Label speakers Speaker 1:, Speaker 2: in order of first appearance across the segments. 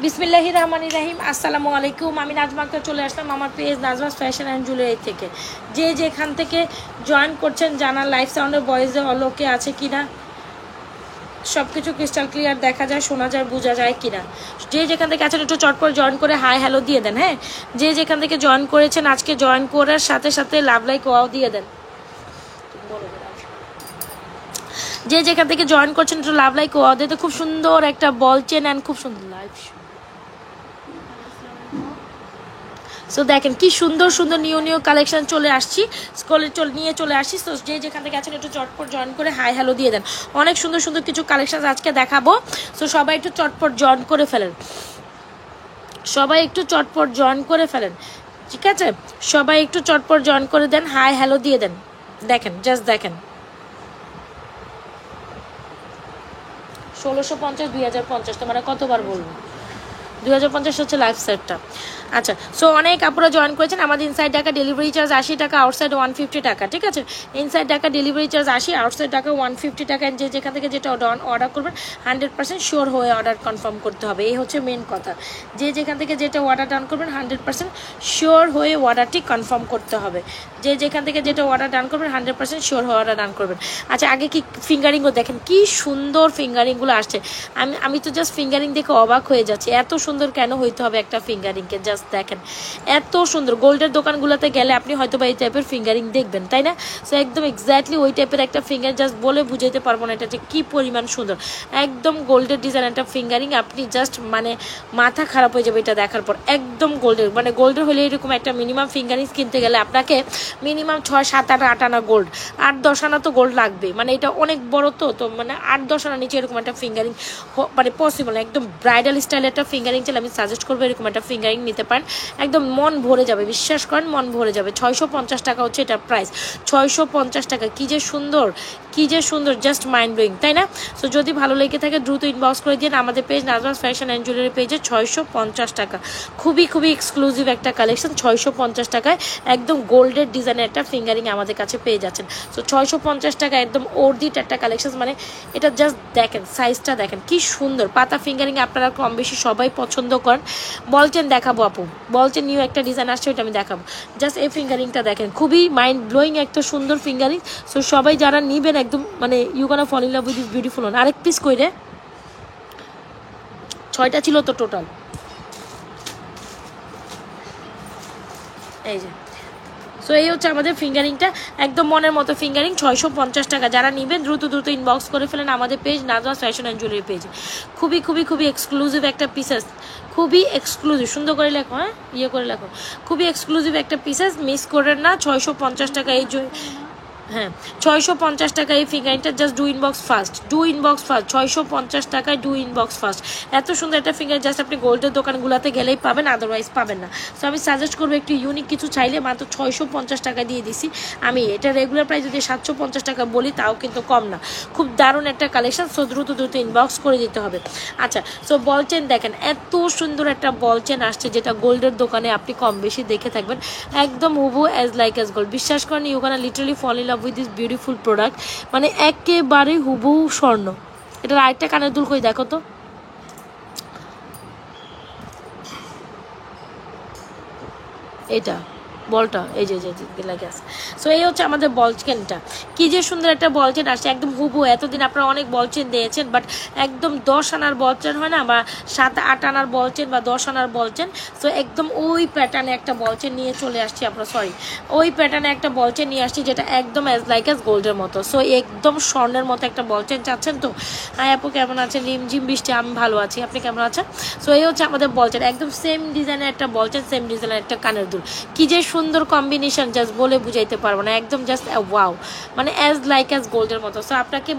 Speaker 1: বিসমিল্লাহির রহমানির রহিম। আসসালামু আলাইকুম। আমি নাজমা আক্তার চলে আসলাম আমার page Najmas fashion and jewellery থেকে। যে যেখান থেকে জয়েন করছেন জানার লাইভ সাউন্ডের ভয়েসে অলোকে আছে কিনা, সব কিছু ক্রিস্টাল ক্লিয়ার দেখা যায়, শোনা যায়, বোঝা যায় কিনা। যে যেখান থেকে আছেন একটু চট করে জয়েন করে হাই হ্যালো দিয়ে দেন। হ্যাঁ, যে যেখান থেকে জয়েন করেছেন আজকে জয়েন করার সাথে সাথে লাভ লাইক ওয়াও দিয়ে দেন। যে যেখান থেকে জয়েন করছেন একটু লাভ লাইক ওয়াও দিয়ে। খুব সুন্দর একটা বল চেন অ্যান্ড খুব সুন্দর লাইভ। সো দেখেন কি সুন্দর সুন্দর নিউ কালেকশন চলে আসছি, নিয়ে চলে আসছি। তো যে যেখান থেকে আছেন একটু চটপট জয়েন করে হাই হ্যালো দিয়ে দেন। অনেক সুন্দর সুন্দর কিছু কালেকশন আজকে দেখাবো। সো সবাই একটু চটপট জয়েন করে ফেলেন, সবাই একটু চটপট জয়েন করে ফেলেন, ঠিক আছে? সবাই একটু চটপট জয়েন করে দেন, হাই হ্যালো দিয়ে দেন। দেখেন, জাস্ট দেখেন 1650 2050, তোমরা কতবার বলবো? 2050 হচ্ছে লাইফ সেটটা। আচ্ছা, সো অনেক আপুরা জয়েন করেছেন। আমাদের ইনসাইড ঢাকা ডেলিভারি চার্জ 80 টাকা, আউটসাইড 150 টাকা, ঠিক আছে? Inside Dhaka delivery charge 80, outside Dhaka 150 টাকা। যে যেখান থেকে যেটা অর্ডার করবেন 100% শিওর হয়ে অর্ডার কনফার্ম করতে হবে, এই হচ্ছে মেন কথা। যে যেখান থেকে যেটা অর্ডার ডান করবেন 100% শিওর হয়ে অর্ডারটি কনফার্ম করতে হবে। যে যেখান থেকে যেটা অর্ডার ডান করবেন 100% শিওর হয়ে অর্ডার ডান করবেন। আচ্ছা, আগে কি ফিঙ্গারিংও দেখেন, কি সুন্দর ফিঙ্গারিংগুলো আসছে। আমি তো জাস্ট ফিঙ্গারিং দেখে অবাক হয়ে যাচ্ছি, এত সুন্দর কেন হইতে হবে একটা ফিঙ্গারিংকে। জাস্ট দেখেন এত সুন্দর। গোল্ডের দোকানগুলোতে গেলে আপনি হয়তো বা এই টাইপের ফিঙ্গারিং দেখবেন, তাই না? সো একদম এক্স্যাক্টলি ওই টাইপের একটা ফিঙ্গার, জাস্ট বলে বুঝাইতে পারবো না এটা যে কী পরিমাণ সুন্দর। একদম গোল্ডের ডিজাইন একটা ফিঙ্গারিং, আপনি জাস্ট মানে মাথা খারাপ হয়ে যাবে এটা দেখার পর। একদম গোল্ডের, মানে গোল্ডের হলে এরকম একটা মিনিমাম ফিঙ্গারিং কিনতে গেলে আপনাকে মিনিমাম 6, 7, 8 আনা গোল্ড, 8, 10 আনা তো গোল্ড লাগবে। মানে এটা অনেক বড়, তো মানে 8, 10 আনা নিচে এরকম একটা ফিঙ্গারিং মানে পসিবল। একদম ব্রাইডাল স্টাইলের একটা ফিঙ্গারিং চাইলে আমি সাজেস্ট করবো এরকম একটা ফিঙ্গারিং নিতে পারেন। একদম মন ভরে যাবে, বিশ্বাস করেন মন ভরে যাবে। 650 টাকা হচ্ছে এটার প্রাইস, 650 টাকা। কি যে সুন্দর, কি যে সুন্দর, জাস্ট মাইন্ড ব্লোয়িং, তাই না? সো যদি ভালো লেগে থাকে দ্রুত ইনবক্স করে দিন আমাদের page Najmas fashion and jewellery পেজে। 650 টাকা, খুবই খুবই এক্সক্লুসিভ একটা কালেকশন। 650 টাকায় একদম গোল্ডের ডিজাইনের একটা ফিঙ্গারিং আমাদের কাছে পেয়ে যাচ্ছেন। সো 650 টাকা একদম ওর্দিট একটা কালেকশন। মানে এটা জাস্ট দেখেন, সাইজটা দেখেন কি সুন্দর। পাতা ফিঙ্গারিং আপনারা কম বেশি সবাই পছন্দ করেন। বলচেন দেখাবো আপু, বলচেন নিউ একটা ডিজাইন আসছে, ওইটা আমি দেখাবো। জাস্ট এই ফিঙ্গারিংটা দেখেন, খুবই মাইন্ড ব্লোয়িং একটা সুন্দর ফিঙ্গারিং। সো সবাই যারা নিবেন একদম মানে you gonna fall in love with this beautiful one. আরেক পিস কইরে 6টা ছিল তো টোটাল, এই যে। সো এই হচ্ছে আমাদের ফিঙ্গারিংটা, একদম মনের মতো ফিঙ্গারিং। 650 টাকা। যারা নেবেন দ্রুত দ্রুত ইনবক্স করে ফেলেন আমাদের page Najmas fashion and jewellery পেজে। খুবই খুবই খুবই এক্সক্লুসিভ একটা পিসেস, খুবই এক্সক্লুসিভ। সুন্দর করে লেখো, হ্যাঁ ইয়ে করে লেখো, খুবই এক্সক্লুসিভ একটা পিসেস, মিস করেন না। 650 টাকা এই হ্যাঁ 650 টাকা এই ফিঙ্গারিংটা। Just do inbox first, do inbox first. 650 টাকায় ডু ইনবক্স ফার্স্ট। এত সুন্দর একটা ফিঙ্গার জাস্ট আপনি গোল্ডের দোকানগুলোতে গেলেই পাবেন, আদারওয়াইজ পাবেন না। সো আমি সাজেস্ট করবো একটু ইউনিক কিছু চাইলে মাত্র 650 টাকা দিয়ে দিছি আমি। এটা রেগুলার প্রাইস যদি 750 টাকা বলি তাও কিন্তু কম না। খুব দারুণ একটা কালেকশন। সো দ্রুত দ্রুত ইনবক্স করে দিতে হবে। আচ্ছা, সো বল চেন দেখেন, এত সুন্দর একটা বল চেন আসছে যেটা গোল্ডের দোকানে আপনি কম বেশি দেখে থাকবেন। একদম হুবহু অ্যাজ লাইক অ্যাজ গোল্ড। বিশ্বাস করেন you can literally fall in love with this beautiful product. মানে একেবারে হুবহু স্বর্ণ। এটার আরেকটা কানের দুল কই দেখো তো, এটা বলটা এই যে লাগে আছে। সো এই হচ্ছে আমাদের বল চেনটা। কি যে সুন্দর একটা বল চেন আসছে, একদম হুবহু। এতদিন আপনারা অনেক বল চেন দিয়েছেন, বাট একদম 10 আনার বল চেন হয় না, বা 7, 8 আনার বল চেন বা 10 আনার বল চেন। সো একদম ওই প্যাটার্নে একটা বল চেন নিয়ে চলে আসছি আমরা, ওই প্যাটার্নে একটা বল চেন নিয়ে আসছি যেটা একদম অ্যাজ লাইক অ্যাজ গোল্ডের মতো। সো একদম স্বর্ণের মতো একটা বল চেন চাচ্ছেন তো? হাই আপু কেমন আছেন? রিমঝিম বৃষ্টি, আমি ভালো আছি, আপনি কেমন আছেন? সো এই হচ্ছে আমাদের বল চেন, একদম সেম ডিজাইনের একটা বল চেন, সেম ডিজাইনের একটা কানের দুল। কি যে সুন্দর কম্বিনেশন, জাস্ট বলে বুঝাইতে পারবো না। একদম জাস্ট ওয়াও, মানে অ্যাজ লাইক অ্যাজ গোল্ডের মতো। সো আপনাকে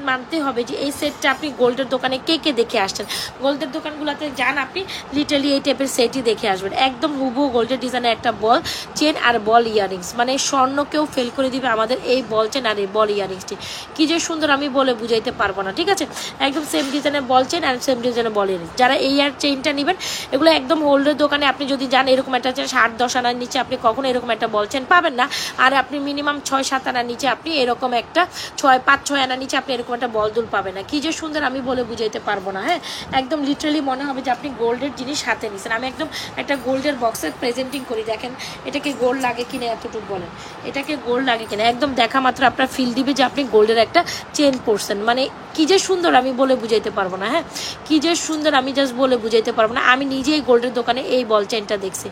Speaker 1: মানতে হবে যে এই সেটটা আপনি গোল্ডের দোকানে কে কে দেখে আসছেন। গোল্ডের দোকানগুলোতে যান আপনি, লিটারালি এই টাইপের সেটই দেখে আসবেন। একদম হুবহু গোল্ডের ডিজাইনের একটা বল চেন আর বল ইয়ারিংস, মানে স্বর্ণকেও ফেল করে দিবে আমাদের এই বল চেন আর এই বল ইয়ারিংসটি। কি যে সুন্দর আমি বলে বুঝাইতে পারবো না, ঠিক আছে? একদম সেম ডিজাইনের বল চেন আর সেম ডিজাইনের বল ইয়ারিংস। যারা এই আর চেইনটা নেবেন, এগুলো একদম হোল্ডের দোকানে আপনি যদি যান এরকম একটা 8, 10 আনার নিচে আপনি কখনো এরকম একটা বল চেন পাবেন না। আর আপনি মিনিমাম 6-7 আনার নিচে আপনি এরকম একটা 5-6 আনার নিচে আপনি এরকম একটা বল দুল পাবেন না। কি যে সুন্দর আমি বলে বুঝাইতে পারবো না। হ্যাঁ, একদম লিটারালি মনে হবে যে আপনি গোল্ডের জিনিস হাতে নিছেন। আমি একদম একটা গোল্ডের বক্সের প্রেজেন্টিং করি, দেখেন এটাকে গোল্ড লাগে কিনা, এতটুকু বলেন এটাকে গোল্ড লাগে কিনা। একদম দেখা মাত্র আপনার ফিল দিবে যে আপনি গোল্ডের একটা চেন পরছেন। মানে কি যে সুন্দর আমি বলে বুঝাইতে পারবো না। হ্যাঁ, কি যে সুন্দর আমি জাস্ট বলে বুঝাইতে পারবো না। আমি নিজেই গোল্ডের দোকানে এই বল চেনটা দেখছি,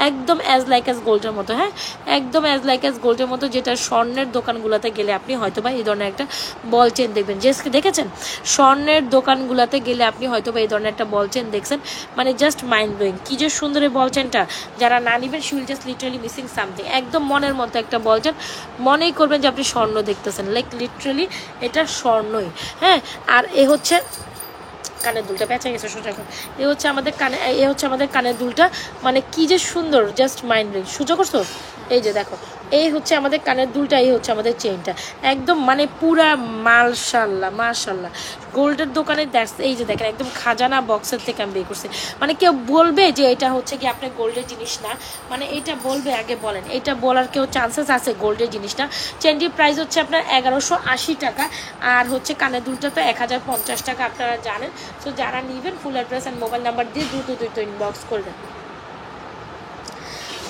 Speaker 1: একদম অ্যাজ লাইক অ্যাজ গোল্ডের মতো। হ্যাঁ, একদম অ্যাজ লাইক অ্যাজ গোল্ডের মতো, যেটা স্বর্ণের দোকানগুলোতে গেলে আপনি হয়তো বা এই ধরনের একটা বল চেন দেখবেন। যে দেখেছেন স্বর্ণের দোকানগুলোতে গেলে আপনি হয়তো বা এই ধরনের একটা বল চেন দেখছেন। মানে জাস্ট মাইন্ড ব্লোয়িং। কি যে সুন্দর এই বল চেনটা, যারা না নিবেন she will just literally missing something. একদম মনের মতো একটা বল চেন, মনেই করবেন যে আপনি স্বর্ণ দেখতেছেন, লাইক লিটারালি এটা স্বর্ণই। হ্যাঁ, আর এ হচ্ছে কানের দুলটা, পেঁচা গেছে সোজা। এ হচ্ছে আমাদের কানে, এ হচ্ছে আমাদের কানের দুলটা। মানে কি যে সুন্দর, জাস্ট মাইন্ড ব্লোয়িং। সোজা করছো, এই যে দেখো, এই হচ্ছে আমাদের কানের দুলটা, এই হচ্ছে আমাদের চেইনটা, একদম মানে পুরা মাশাল্লাহ মাশাল্লাহ। গোল্ডের দোকানে এই যে দেখেন একদম খাজানা বক্সের থেকে আমি বের করছি। মানে কেউ বলবে যে এটা হচ্ছে কি আপনার গোল্ডের জিনিস না, মানে এটা বলবে, আগে বলেন এটা বলার কেউ চান্সেস আছে গোল্ডের জিনিস না। চেনটির প্রাইস হচ্ছে আপনার 1180 টাকা, আর হচ্ছে কানের দুলটা তো 1050 টাকা, আপনারা জানেন। তো যারা নেবেন full address and mobile number দিয়ে দ্রুত ইনবক্স করবেন।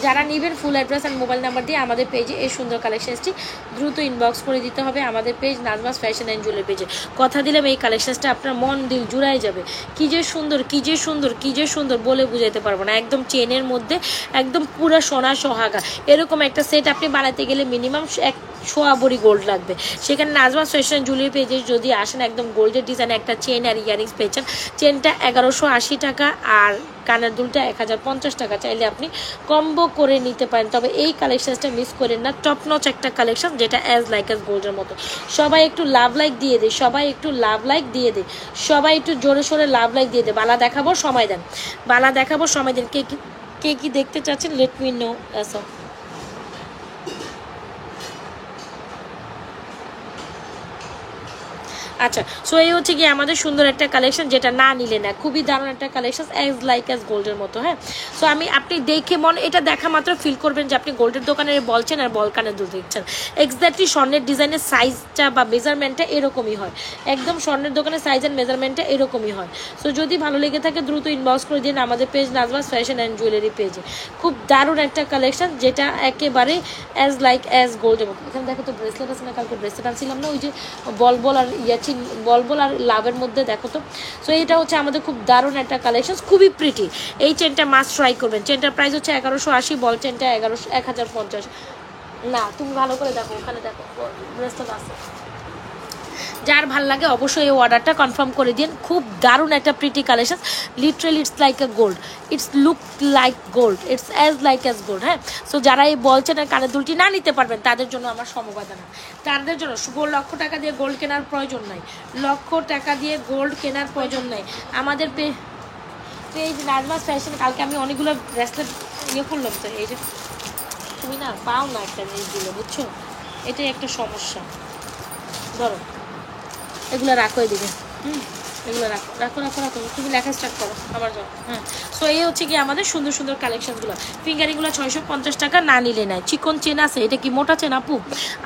Speaker 1: যারা নেবেন full address and mobile number দিয়ে আমাদের পেজে এই সুন্দর কালেকশনসটি দ্রুত ইনবক্স করে দিতে হবে। আমাদের page Najmas fashion and jewellery পেজে কথা দিলাম এই কালেকশনসটা আপনার মন দিল জুড়াই যাবে। কি যে সুন্দর, কি যে সুন্দর, কি যে সুন্দর বলে বুঝাইতে পারবো না। একদম চেনের মধ্যে একদম পুরো সোনা সোহাগা এরকম একটা সেট আপনি বানাতে গেলে মিনিমাম 1 ভরি গোল্ড লাগবে। সেখানে নাজমাস ফ্যাশন জুয়েলারি পেজে যদি আসেন একদম গোল্ডের ডিজাইনে একটা চেন আর ইয়ারিংস পেয়েছেন। চেনটা 1180 টাকা আর কানের দুলটা 1050 টাকা। চাইলে আপনি কম্বো করে নিতে পারেন। তবে এই কালেকশনসটা মিস করেন না, টপ নচ একটা কালেকশন যেটা অ্যাজ লাইক অ্যাজ গোল্ডের মতো। সবাই একটু লাভ লাইক দিয়ে দেয়, সবাই একটু লাভ লাইক দিয়ে দেয়, সবাই একটু জোরে সোরে লাভ লাইক দিয়ে দেয়। বালা দেখাবো সময় দেন, বালা দেখাবো সময় দেন। কে কি দেখতে চাচ্ছেন লেট মি নো। আসো আচ্ছা, সো এই হচ্ছে কি আমাদের সুন্দর একটা কালেকশন যেটা না নিলে না, খুবই দারুণ একটা কালেকশন অ্যাজ লাইক অ্যাজ গোল্ডের মতো। হ্যাঁ, সো আপনি দেখে এটা দেখা মাত্র ফিল করবেন যে আপনি গোল্ডের দোকানে বলছেন আর বল কানের দুল দেখছেন। এক্স্যাক্টলি স্বর্ণের ডিজাইনের সাইজটা বা মেজারমেন্টটা এরকমই হয়, একদম স্বর্ণের দোকানের সাইজ অ্যান্ড মেজারমেন্টটা এরকমই হয়। সো যদি ভালো লেগে থাকে দ্রুত ইনবক্স করে দিন আমাদের page Najmas fashion and jewellery পেজে। খুব দারুণ একটা কালেকশন যেটা একেবারে অ্যাজ লাইক অ্যাজ গোল্ডের মতো। এখানে দেখো তো ব্রেসলেট আছে না, কালকে ব্রেসলেট আনছিলাম না, ওই যে বল আর বল আর লাভের মধ্যে দেখো তো। সো এটা হচ্ছে আমাদের খুব দারুণ একটা কালেকশন, খুবই প্রিটি। এই চেনটা মাস্ট ট্রাই করবেন। চেনটার প্রাইস হচ্ছে 1180, বল চেনটা 1050। না তুমি ভালো করে দেখো, ওখানে দেখো ব্রেসলেট আছে। যার ভাল লাগে অবশ্যই এই অর্ডারটা কনফার্ম করে দিন। খুব দারুণ একটা pretty collection, literally it's like a gold, it's look like gold, it's as like as gold. হ্যাঁ, সো যারা এই বলছেন আর কানের দুলটি না নিতে পারবেন তাদের জন্য আমার সমবেদনা। তাদের জন্য লক্ষ টাকা দিয়ে গোল্ড কেনার প্রয়োজন নাই, লক্ষ টাকা দিয়ে গোল্ড কেনার প্রয়োজন নাই। আমাদের পেজ নাজমাস ফ্যাশন, কালকে আমি অনেকগুলো ব্রেসলেট করলাম। তো এই যে তুমি না পাও না একটা জিনিসগুলো, বুঝছো, এটাই একটা সমস্যা। ধরো এগুলো রাখো এদিকে, এগুলো রাখো রাখো রাখো রাখো, তুমি লেখা স্টার্ট করো আবার যাও। হ্যাঁ, সো এই হচ্ছে কি আমাদের সুন্দর সুন্দর কালেকশনগুলো। ফিঙ্গারিংগুলো 650 টাকা, না নিলে নাই। চিকন চেন আছে, এটা কি মোটা চেন আপু?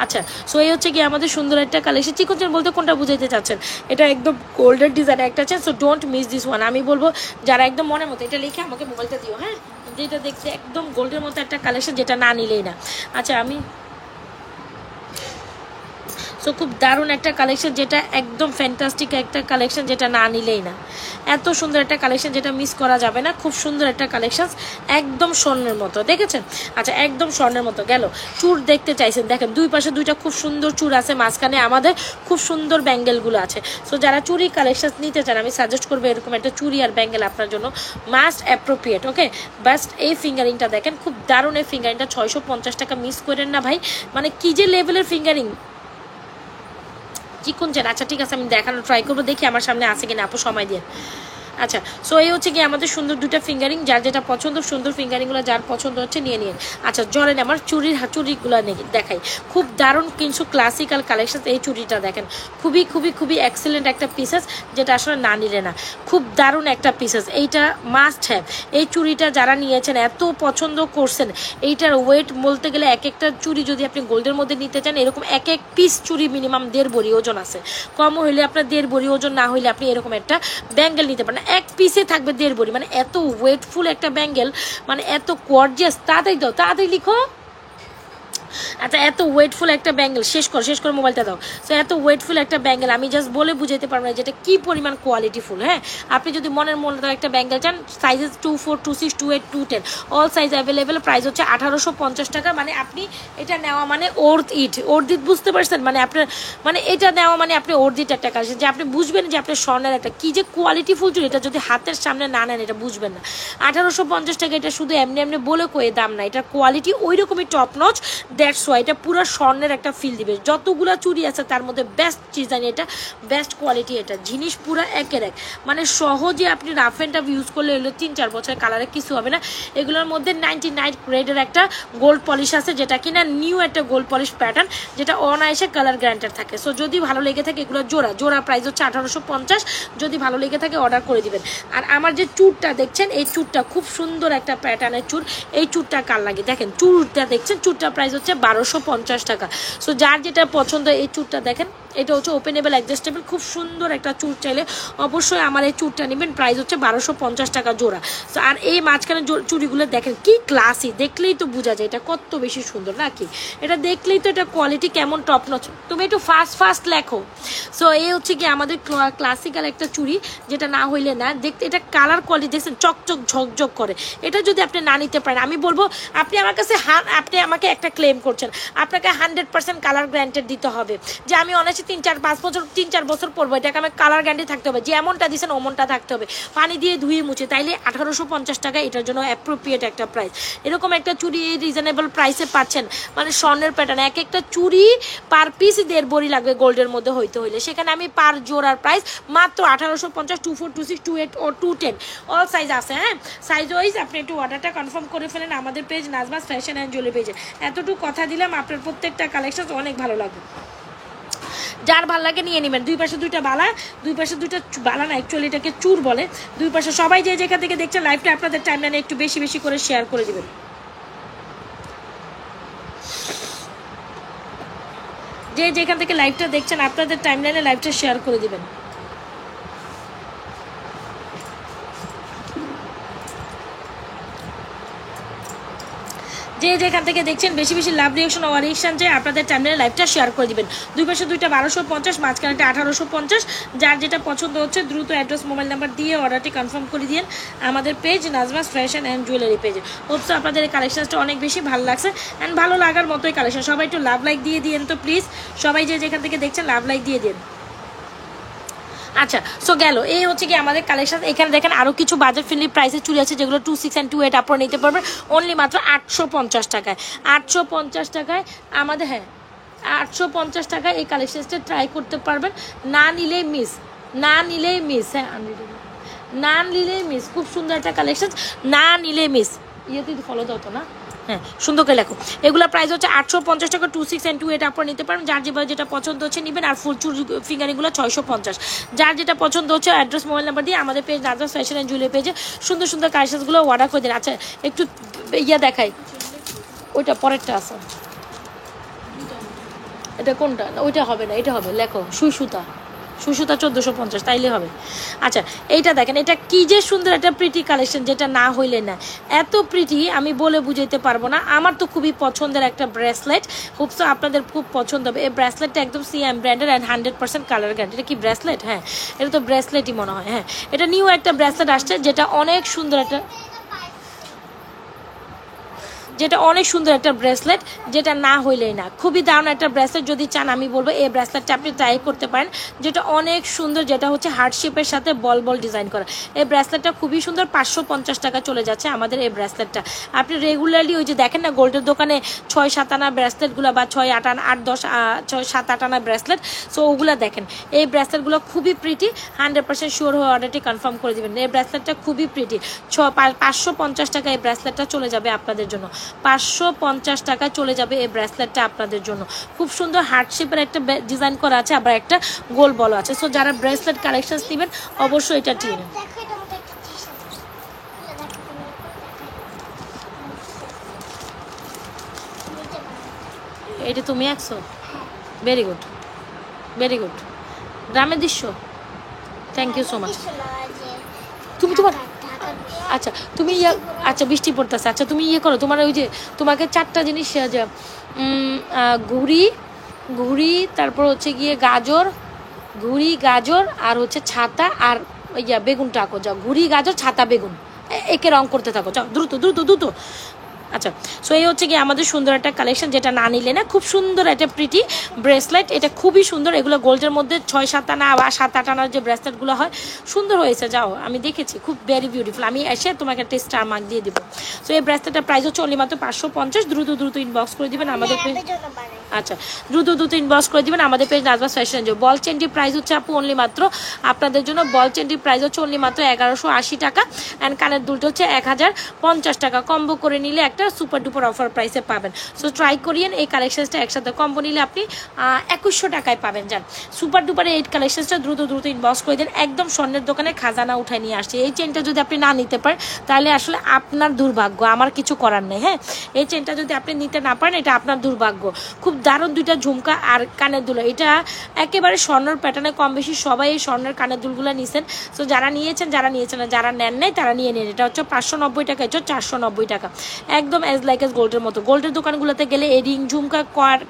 Speaker 1: আচ্ছা, সো এই হচ্ছে কি আমাদের সুন্দর একটা কালেকশন। চিকন চেন বলতে কোনটা বুঝাইতে চাচ্ছেন? এটা একদম গোল্ডের ডিজাইন একটা chain. So don't miss this one. আমি বলবো যারা একদম মনের মতো, এটা লিখে আমাকে মোবাইলটা দিও। হ্যাঁ, যেটা দেখতে একদম গোল্ডের মতো একটা কালেকশন যেটা না নিলেই না। আচ্ছা, আমি সো খুব দারুণ একটা কালেকশন যেটা একদম ফ্যান্টাস্টিক একটা কালেকশন যেটা না নিলেই না। এত সুন্দর একটা কালেকশন যেটা মিস করা যাবে না। খুব সুন্দর একটা কালেকশন, একদম স্বর্ণের মতো, দেখেছেন? আচ্ছা, একদম স্বর্ণের মতো। গেল চুর দেখতে চাইছেন, দেখেন দুই পাশে দুইটা খুব সুন্দর চুর আছে, মাঝখানে আমাদের খুব সুন্দর ব্যাঙ্গেলগুলো আছে। সো যারা চুরি কালেকশন নিতে চান আমি সাজেস্ট করবো এরকম একটা চুরি আর ব্যাঙ্গেল আপনার জন্য মাস্ট অ্যাপ্রোপ্রিয়েট। ওকে, বাস্ট এই ফিঙ্গারিংটা দেখেন, খুব দারুণ এই ফিঙ্গারিংটা। 650 টাকা, মিস করেন না ভাই। মানে কি যে লেভেলের ফিঙ্গারিং, চিকন চেন। আচ্ছা ঠিক আছে, আমি দেখানো ট্রাই করবো, দেখি আমার সামনে আছে কিনা। আপু সময় দিয়ে আচ্ছা, সো এই হচ্ছে কি আমাদের সুন্দর দুটা ফিঙ্গারিং, যার যেটা পছন্দ সুন্দর ফিঙ্গারিংগুলো যার পছন্দ হচ্ছে নিয়ে নিন। আচ্ছা জলেন আমার চুড়িগুলো দেখাই, খুব দারুণ কিন্তু ক্লাসিক্যাল কালেকশন। এই চুড়িটা দেখেন, খুবই খুবই খুবই এক্সেলেন্ট একটা পিসেস, যেটা আসলে না নিলে না, খুব দারুণ একটা পিসেস, এইটা মাস্ট হ্যাভ। এই চুড়িটা যারা নিয়েছেন এত পছন্দ করছেন, এইটার ওয়েট বলতে গেলে এক একটা চুড়ি যদি আপনি গোল্ডের মধ্যে নিতে চান, এরকম এক এক পিস চুড়ি মিনিমাম 1.5 ভরি ওজন আছে, কম হইলে আপনার 1.5 ভরি ওজন, না হইলে আপনি এরকম একটা ব্যাঙ্গেল নিতে পারেন, এক পিসে থাকবে 1.5 ভরি, মানে এত ওয়েটফুল একটা ব্যাঙ্গেল, মানে এত গর্জিয়াস। তাড়াতাড়ি দাও, তাড়াতাড়ি লিখো। আচ্ছা, এত ওয়েটফুল একটা ব্যাঙ্গেল, শেষ করো মোবাইলটা দাও। সো এত ওয়েটফুল একটা ব্যাঙ্গেল আমি জাস্ট বলে বুঝাইতে পারবো না যেটা কি পরিমাণ কোয়ালিটিফুল। হ্যাঁ, আপনি যদি মনের মতো একটা ব্যাঙ্গেল চান, sizes 24, 26, 28, 210 all size available, price হচ্ছে 1850 টাকা। মানে আপনি এটা নেওয়া মানে ওর্থ ইট বুঝতে পারছেন, মানে আপনার মানে এটা নেওয়া মানে আপনি ওর্থ ইট একটা কালেকশন, যে আপনি বুঝবেন যে আপনার স্বর্ণের একটা কি যে কোয়ালিটিফুল চুল, এটা যদি হাতের সামনে না নেন এটা বুঝবেন না। 1850 টাকা, এটা শুধু এমনি এমনি বলে কয়ে দাম না, এটার কোয়ালিটি ওই রকমই টপ নচ। দ্যাটস ওয়াই এটা পুরো স্বর্ণের একটা ফিল দিবে। যতগুলো চুড়ি আছে তার মধ্যে বেস্ট ডিজাইন এটা, বেস্ট কোয়ালিটি এটা, জিনিস পুরো একের এক, মানে সহজে আপনি রাফ অ্যান্ড টাফ ইউজ করলে এগুলো 3-4 বছর কালারে কিছু হবে না। এগুলোর মধ্যে 99 গ্রেডের একটা গোল্ড পলিশ আছে, যেটা কিনা নিউ একটা গোল্ড পলিশ প্যাটার্ন, যেটা অনায়াসে কালার গ্যারান্টেড থাকে। সো যদি ভালো লেগে থাকে, এগুলো জোড়া প্রাইস হচ্ছে 1850, যদি ভালো লেগে থাকে অর্ডার করে দিবেন। আর আমার যে চুরটা দেখছেন, এই চুরটা খুব সুন্দর একটা প্যাটার্নের চুর, এই চুরটা কার লাগে দেখেন, চুরটা দেখছেন, চুরটা প্রাইস হচ্ছে 1250 টাকা। সো যার যেটা পছন্দ, এই চুরটা দেখেন, এটা হচ্ছে ওপেনেবল অ্যাডজাস্টেবল, খুব সুন্দর একটা চুর, চাইলে অবশ্যই আমার এই চুরটা নেবেন, প্রাইস হচ্ছে 1250 টাকা জোড়া। সো আর এই মাঝখানে চুড়িগুলো দেখেন কি ক্লাসি, দেখলেই তো বোঝা যায় এটা কত বেশি সুন্দর নাকি, এটা দেখলেই তো এটা কোয়ালিটি কেমন টপ নচ। তুমি একটু ফাস্ট লেখো। সো এই হচ্ছে কি আমাদের ক্লাসিক্যাল একটা চুড়ি, যেটা না হইলে না, দেখতে এটা কালার কোয়ালিটি দেখছেন চকচক ঝকঝক করে। এটা যদি আপনি না নিতে পারেন, আমি বলবো আপনি আমার কাছে আপনি আমাকে একটা ক্লেম করছেন, আপনাকে 100% কালার গ্যারান্টেড দিতে হবে, যে আমি অনেক 3-4 বছর পরবো, এটাকে আমি কালার গ্যারান্টি থাকতে হবে, যে এমনটা দিচ্ছেন অমনটা থাকতে হবে, পানি দিয়ে ধুয়ে মুছে, তাইলে 1850 টাকা এটার জন্য অ্যাপ্রোপ্রিয়েট একটা প্রাইস। এরকম একটা চুড়ি রিজনেবল প্রাইসে পাচ্ছেন, মানে স্বর্ণের প্যাটার্ন, এক একটা চুড়ি পার পিস 1.5 ভরি লাগবে গোল্ডের মধ্যে হইতে হইলে, সেখানে আমি পার জোড়ার প্রাইস মাত্র 1850, 24, 26, 28 ও 210 অল সাইজ আছে। হ্যাঁ, সাইজ ওয়াইজ আপনি একটু অর্ডারটা কনফার্ম করে ফেলেন আমাদের page Najmas fashion and jewellery পেজে। এতটুকু কথা দিলাম, আপনার প্রত্যেকটা কালেকশন অনেক ভালো লাগবে, যার ভালো লাগে নিয়ে নেবেন। দুই পাশে দুইটা বালা না, অ্যাকচুয়ালি এটাকে চুর বলে। দুই পাশে সবাই যে যেখান থেকে দেখছেন লাইভটা, আপনাদের টাইমলাইনে একটু বেশি বেশি করে শেয়ার করে দিবেন। যে যেখান থেকে লাইভটা দেখছেন, আপনাদের টাইমলাইনে লাইভটা শেয়ার করে দিবেন। যে যেখান থেকে দেখছেন বেশি বেশি লাভ রিয়াকশন ও রিয়াকশন চাই, আপনাদের টাইমলাইনে লাইভটা শেয়ার করে দিবেন। দুই পাশে দুইটা 1250, মাঝখানেটা 1850, যার যেটা পছন্দ হচ্ছে দ্রুত অ্যাড্রেস মোবাইল নাম্বার দিয়ে অর্ডারটি কনফার্ম করে দিন আমাদের page Najmas fashion and jewellery পেজে। হোপসো আপনাদের এই কালেকশনটা অনেক বেশি ভালো লাগছে, অ্যান্ড ভালো লাগার মতোই কালেকশন। সবাই একটু লাভ লাইক দিয়ে দিন তো প্লিজ, সবাই যে যেখান থেকে দেখছেন লাভ লাইক দিয়ে দিন। আচ্ছা, সো গেল এই হচ্ছে কি আমাদের কালেকশন। এখানে দেখেন আরও কিছু বাজেট ফ্রেন্ডলি প্রাইসে চুড়ি আছে, যেগুলো 26 and 28 আপনারা নিতে পারবেন অনলি মাত্র 850 টাকায়। 850 টাকায় আমাদের, হ্যাঁ 850 টাকায় এই কালেকশনটা ট্রাই করতে পারবেন। না নিলেই মিস, হ্যাঁ না নিলেই মিস। খুব সুন্দর একটা কালেকশন, না নিলে মিস। ইয়েতে ফলো দাও তো না, হ্যাঁ সুন্দর করে লেখো। এগুলো প্রাইস হচ্ছে 850 টাকা, 26 and 28 আপনারা নিতে পারেন। যার যেটা পছন্দ হচ্ছে নেবেন। আর ফুল চুর ফিঙ্গারিংগুলো 650। যার যেটা পছন্দ হচ্ছে অ্যাড্রেস মোবাইল নাম্বার দিয়ে আমাদের page Najmas fashion and jewellery পেজে সুন্দর সুন্দর কালেকশনগুলো অর্ডার করে দিন। আচ্ছা একটু ইয়া দেখাই, ওইটা পরেরটা আছে, এটা কোনটা? ওইটা হবে না, এটা হবে, লেখো সুতা 1450, তাইলে হবে। আচ্ছা এইটা দেখেন, এটা কি যে সুন্দর একটা প্রিটি কালেকশন, যেটা না হইলে না, এত প্রিটি আমি বলে বুঝাইতে পারবো না। আমার তো খুবই পছন্দের একটা ব্রেসলেট, হোপসো আপনাদের খুব পছন্দ হবে। এই ব্রেসলেটটা একদম সিএম ব্র্যান্ডের অ্যান্ড 100% কালার গ্যারান্টি। এটা কি ব্রেসলেট? হ্যাঁ এটা তো ব্রেসলেটই মনে হয়। হ্যাঁ এটা নিউ একটা ব্রেসলেট আসছে, যেটা অনেক সুন্দর একটা যেটা অনেক সুন্দর একটা ব্রেসলেট, যেটা না হইলেই না, খুবই দারুণ একটা ব্রেসলেট। যদি চান আমি বলবো এই ব্রেসলেটটা আপনি ট্রাই করতে পারেন, যেটা অনেক সুন্দর, যেটা হচ্ছে হার্ট শেপের সাথে বল বল ডিজাইন করা। এই ব্রেসলেটটা খুবই সুন্দর, 550 টাকা চলে যাচ্ছে আমাদের এই ব্রেসলেটটা। আপনি রেগুলারলি ওই যে দেখেন না গোল্ডের দোকানে 6-7 আনা ব্রেসলেটগুলো বা 6-8 আনা 8-10 6-7-8 আনা ব্রেসলেট, সো ওগুলো দেখেন। এই ব্রেসলেটগুলো খুবই প্রিটি, 100% শিওর হয়ে অর্ডারটি কনফার্ম করে দেবেন। এই ব্রেসলেটটা খুবই প্রিটি, 550 টাকা এই ব্রেসলেটটা চলে যাবে আপনাদের জন্য। 550 টাকা চলে যাবে এই ব্রেসলেটটা আপনাদের জন্য। খুব সুন্দর হার্ট শেপের একটা ডিজাইন করা আছে, আবার একটা গোল বল আছে। সো যারা ব্রেসলেট কালেকশন নেবেন অবশ্যই এটা ঠিক। এটা তুমি আঁকছো, ভেরি গুড, ভেরি গুড। গ্রামের দৃশ্য, থ্যাংক ইউ সো মাচ। তুমি তোমার আচ্ছা তুমি আচ্ছা বৃষ্টি পড়তেছে, আচ্ছা তুমি করো, তোমার ওই যে তোমাকে 4টা জিনিস যে ঘুড়ি, ঘুড়ি, তারপর হচ্ছে গিয়ে গাজর, ঘুড়ি গাজর, আর হচ্ছে ছাতা, আর বেগুনটা আঁকো। যাও, ঘুড়ি গাজর ছাতা বেগুন, একে রং করতে থাকো, যাও দ্রুত দ্রুত দ্রুত। আচ্ছা, সো এই হচ্ছে কি আমাদের সুন্দর একটা কালেকশন, যেটা না নিলে না। খুব সুন্দর একটা প্রিটি ব্রেসলেট, এটা খুবই সুন্দর। এগুলো গোল্ডের মধ্যে 6-7 আনা বা 7-8 আনার যে ব্রেসলেটগুলো হয় সুন্দর হয়েছে, যাও আমি দেখেছি, খুব ভেরি বিউটিফুল। আমি এসে তোমাকে একটা স্টার মার্ক দিয়ে দিব। সো এই ব্রেসলেটটার প্রাইস হচ্ছে অনলি মাত্র 550। দ্রুত দ্রুত ইনবক্স করে দিবেন আমাদের পেজ। আচ্ছা, দ্রুত দ্রুত ইনবক্স করে দিবেন আমাদের পেজ নাজমাস ফ্যাশন। বল চেনটির প্রাইস হচ্ছে আপু অনলি মাত্র আপনাদের জন্য, বল চেনটির প্রাইস হচ্ছে অনলি মাত্র 1180 টাকা, অ্যান্ড কানের দুলটা হচ্ছে 1050 টাকা। কম্বো করে নিলে একটা সুপার ডুপার অফার প্রাইসে পাবেন। সো ট্রাই করিয়েন এই কালেকশনসটা একসাথে, কম্বো নিলে আপনি 2100 টাকায় পাবেন। যান সুপার ডুপারে এই কালেকশনসটা দ্রুত দ্রুত ইনবক্স করে দেন। একদম স্বর্ণের দোকানে খাজানা উঠায় নিয়ে আসছে। এই চেনটা যদি আপনি না নিতে পারেন তাহলে আসলে আপনার দুর্ভাগ্য, আমার কিছু করার নেই। হ্যাঁ, এই চেনটা যদি আপনি নিতে না পারেন এটা আপনার দুর্ভাগ্য। খুব দারুণ দুইটা ঝুমকা আর কানের দুল, এটা একেবারে স্বর্ণের প্যাটার্নে, কম বেশি সবাই এই স্বর্ণের কানের দুলগুলো নিয়েছেন। সো যারা নিয়েছেন, যারা নিয়েছেন না, যারা নেন নাই তারা নিয়ে নেন। এটা হচ্ছে 590 টাকা, এটা 490 টাকা, একদম এজ লাইক এজ গোল্ডের মতো। গোল্ডের দোকানগুলোতে গেলে এই রিং ঝুমকা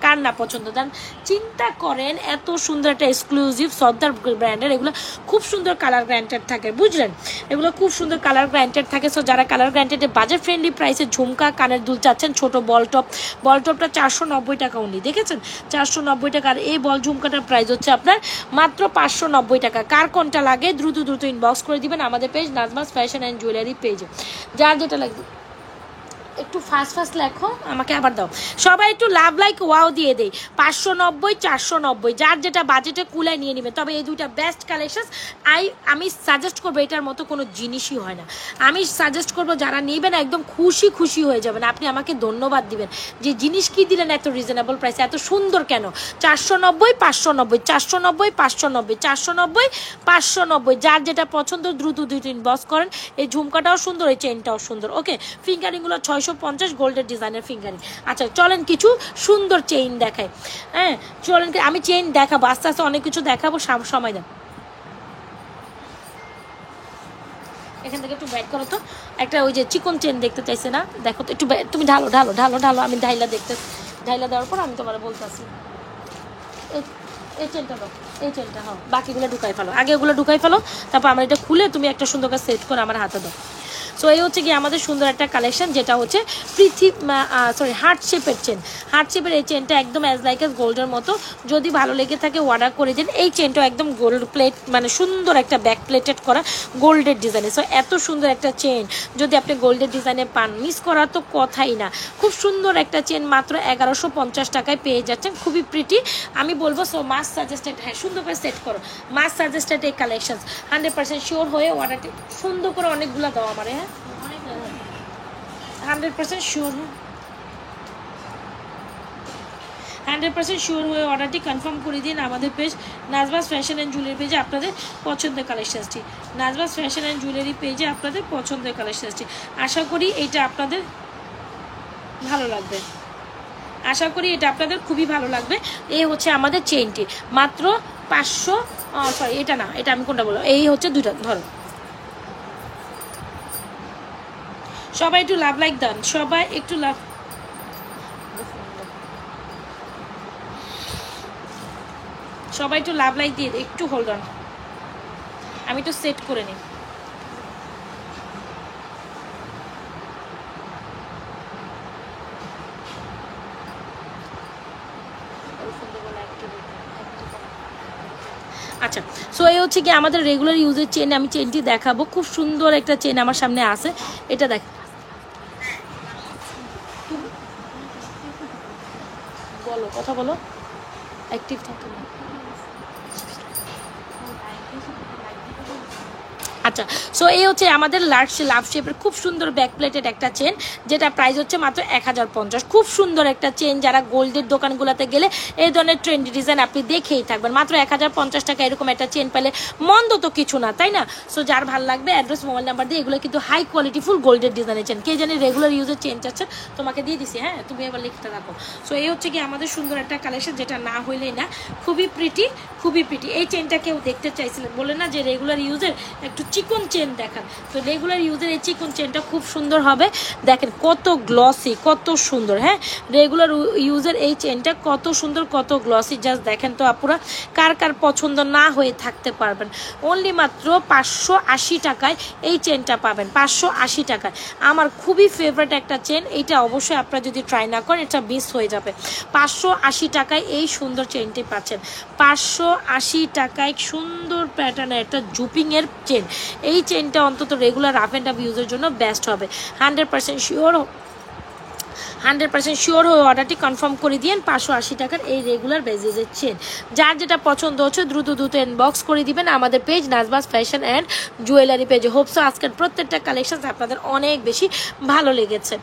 Speaker 1: কার না পছন্দ, দেন চিন্তা করেন এত সুন্দর একটা এক্সক্লুসিভ সর্দার ব্র্যান্ডের, এগুলো খুব সুন্দর কালার গ্র্যান্টেড থাকে, বুঝলেন, এগুলো খুব সুন্দর কালার গ্র্যান্টেড থাকে। সো যারা কালার গ্র্যান্টেডে বাজেট ফ্রেন্ডলি প্রাইসে ঝুমকা কানের দুল চাচ্ছেন, ছোট বল টপটা 490 টাকা উনি দেখেছেন, 490 টাকা। আর এই বল ঝুমকাটার প্রাইস হচ্ছে আপনার মাত্র 590 টাকা। কার কোনটা লাগে দ্রুত দ্রুত ইনবক্স করে দিবেন আমাদের page Najmas fashion and jewellery পেজে, যার যেটা লাগবে। একটু ফাস্ট লেখো, আমাকে আবার দাও। সবাই একটু লাভ লাইক ওয়াও দিয়ে দেই। 590, 490, যার যেটা বাজেটে কুলায় নিয়ে নেবে। তবে এই দুইটা বেস্ট কালেকশন। আমি সাজেস্ট করবো, এটার মতো কোনো জিনিসই হয় না। আমি সাজেস্ট করবো যারা নেবেন একদম খুশি খুশি হয়ে যাবেন, আপনি আমাকে ধন্যবাদ দিবেন যে জিনিস কি দিলেন এত রিজনেবল প্রাইসে, এত সুন্দর কেন। 490, 590, 490, 590, 490, 590, যার যেটা পছন্দ দ্রুত দুইটা ইনবক্স করেন। এই ঝুমকাটাও সুন্দর, এই চেনটাও সুন্দর। ওকে, ফিঙ্গারিংগুলো 650 গোল্ডের ডিজাইনের ফিঙ্গারিং। আচ্ছা চলেন কিছু সুন্দর চেইন দেখাই। হ্যাঁ চলেন, আমি চেইন দেখাবো আস্তে আস্তে, অনেক কিছু দেখাবো, সময় দেন। এখান থেকে একটু ব্যাক করো তো, একটা ওই যে চিকন চেন দেখতে চাইছে না, দেখো তো একটু, তুমি ঢালো ঢালো ঢালো ঢালো, আমি ঢাইলা দেখতে, ঢাইলা দেওয়ার পর আমি তোমার বলতেছি। এই চেনটা দাও, এই চেনটা, হ্যাঁ বাকিগুলো ঢুকাই ফেলো, আগে ওগুলো ঢুকাই ফেলো, তারপর আমার এটা খুলে তুমি একটা সুন্দর করে সেট করে আমার হাতে দাও। সো এই হচ্ছে কি আমাদের সুন্দর একটা কালেকশন, যেটা হচ্ছে হার্ট শেপের চেন। হার্ট শেপের এই চেনটা একদম অ্যাজ লাইক এস গোল্ডের মতো। যদি ভালো লেগে থাকে অর্ডার করে দিন। এই চেনটা একদম গোল্ড প্লেট, মানে সুন্দর একটা ব্যাক প্লেটেড করা গোল্ডের ডিজাইনে। সো এত সুন্দর একটা চেন যদি আপনি গোল্ডের ডিজাইনে পান, মিস করার তো কথাই না। খুব সুন্দর একটা চেন মাত্র 1150 টাকায় পেয়ে যাচ্ছেন, খুবই প্রিটি। আমি বলবো সো মাস্ট সাজেস্টেড। হ্যাঁ সুন্দর করে সেট করো, মাস্ট সাজেস্টেড এই কালেকশন। 100% শিওর হয়ে অর্ডারটি সুন্দর করে অনেকগুলো দাও আমার। হ্যাঁ 100% শিওর, 100% শিওর হয়ে অর্ডারটি কনফার্ম করে দিন আমাদের page Najmas fashion and jewellery পেজে, আপনাদের পছন্দের কালেকশনসটি। নাজমাস ফ্যাশন অ্যান্ড জুয়েলারি পেজে আপনাদের পছন্দের কালেকশনসটি। আশা করি এটা আপনাদের ভালো লাগবে, আশা করি এটা আপনাদের খুবই ভালো লাগবে। এই হচ্ছে আমাদের চেইনটি মাত্র 500, সরি এটা না, এটা আমি কোনটা বলবো, এই হচ্ছে দুইটা ধরো। সবাই একটু লাভ লাইক দেন, সবাই একটু লাভ, সবাই একটু লাভ লাইক দিয়ে একটু হোল্ড অন, আমি একটু সেট করে নিই। আচ্ছা, সো এই হচ্ছে কি আমাদের রেগুলার ইউজের চেন। আমি চেনটি দেখাবো, খুব সুন্দর একটা চেন আমার সামনে আছে, এটা দেখ, বলো কথা বলো, অ্যাক্টিভ থাকতে। আচ্ছা, সো এই হচ্ছে আমাদের লাভ শেপের খুব সুন্দর ব্যাক প্লেটেড একটা চেন, যেটা প্রাইস হচ্ছে মাত্র 1050। খুব সুন্দর একটা চেন, যারা গোল্ডের দোকানগুলোতে গেলে এই ধরনের ট্রেন্ডি ডিজাইন আপনি দেখেই থাকবেন। মাত্র 1050 টাকা এরকম একটা চেন পেলে মন্দ তো কিছু না, তাই না? সো যার ভালো লাগবে অ্যাড্রেস মোবাইল নাম্বার দিয়ে, এগুলো কিন্তু হাই কোয়ালিটি ফুল গোল্ডের ডিজাইনের চেন। কে জানি রেগুলার ইউজের চেন চাচ্ছে, তোমাকে দিয়ে দিছি, হ্যাঁ তুমি এবার লিখতে রাখো। সো এই হচ্ছে কি আমাদের সুন্দর একটা কালেকশন, যেটা না হইলেই না, খুবই প্রিটি, খুবই প্রিটি। এই চেনটা কেউ দেখতে চাইছিলেন, বলে না যে রেগুলার ইউজের একটু চিকন চেন দেখান, তো রেগুলার ইউজের এই চিকন চেনটা খুব সুন্দর হবে। দেখেন কত গ্লসি, কত সুন্দর, হ্যাঁ রেগুলার ইউজের এই চেনটা কত সুন্দর, কত গ্লসি, জাস্ট দেখেন তো আপুরা, কার কার পছন্দ না হয়ে থাকতে পারবেন। অনলি মাত্র 580 টাকায় এই চেনটা পাবেন, 580 টাকায়। আমার খুবই ফেভারিট একটা চেন, এইটা অবশ্যই আপনারা যদি ট্রাই না করেন এটা মিস হয়ে যাবে। 580 টাকায় এই সুন্দর চেনটি পাচ্ছেন, 580 টাকায় সুন্দর প্যাটার্নের একটা জুপিংয়ের চেন। এই চেনটা অন্তত রেগুলার রাফ অ্যান্ড টাফ ইউজের জন্য বেস্ট হবে। 100% শিওর হয়ে অর্ডারটি কনফার্ম করে দিন। 580 টাকার এই রেগুলার বেজেজের চেন, যার যেটা পছন্দ হচ্ছে দ্রুত ইনবক্স করে দিবেন আমাদের page Najmas fashion and jewellery পেজে। হোপসো আজকের প্রত্যেকটা কালেকশন আপনাদের অনেক বেশি ভালো লেগেছে,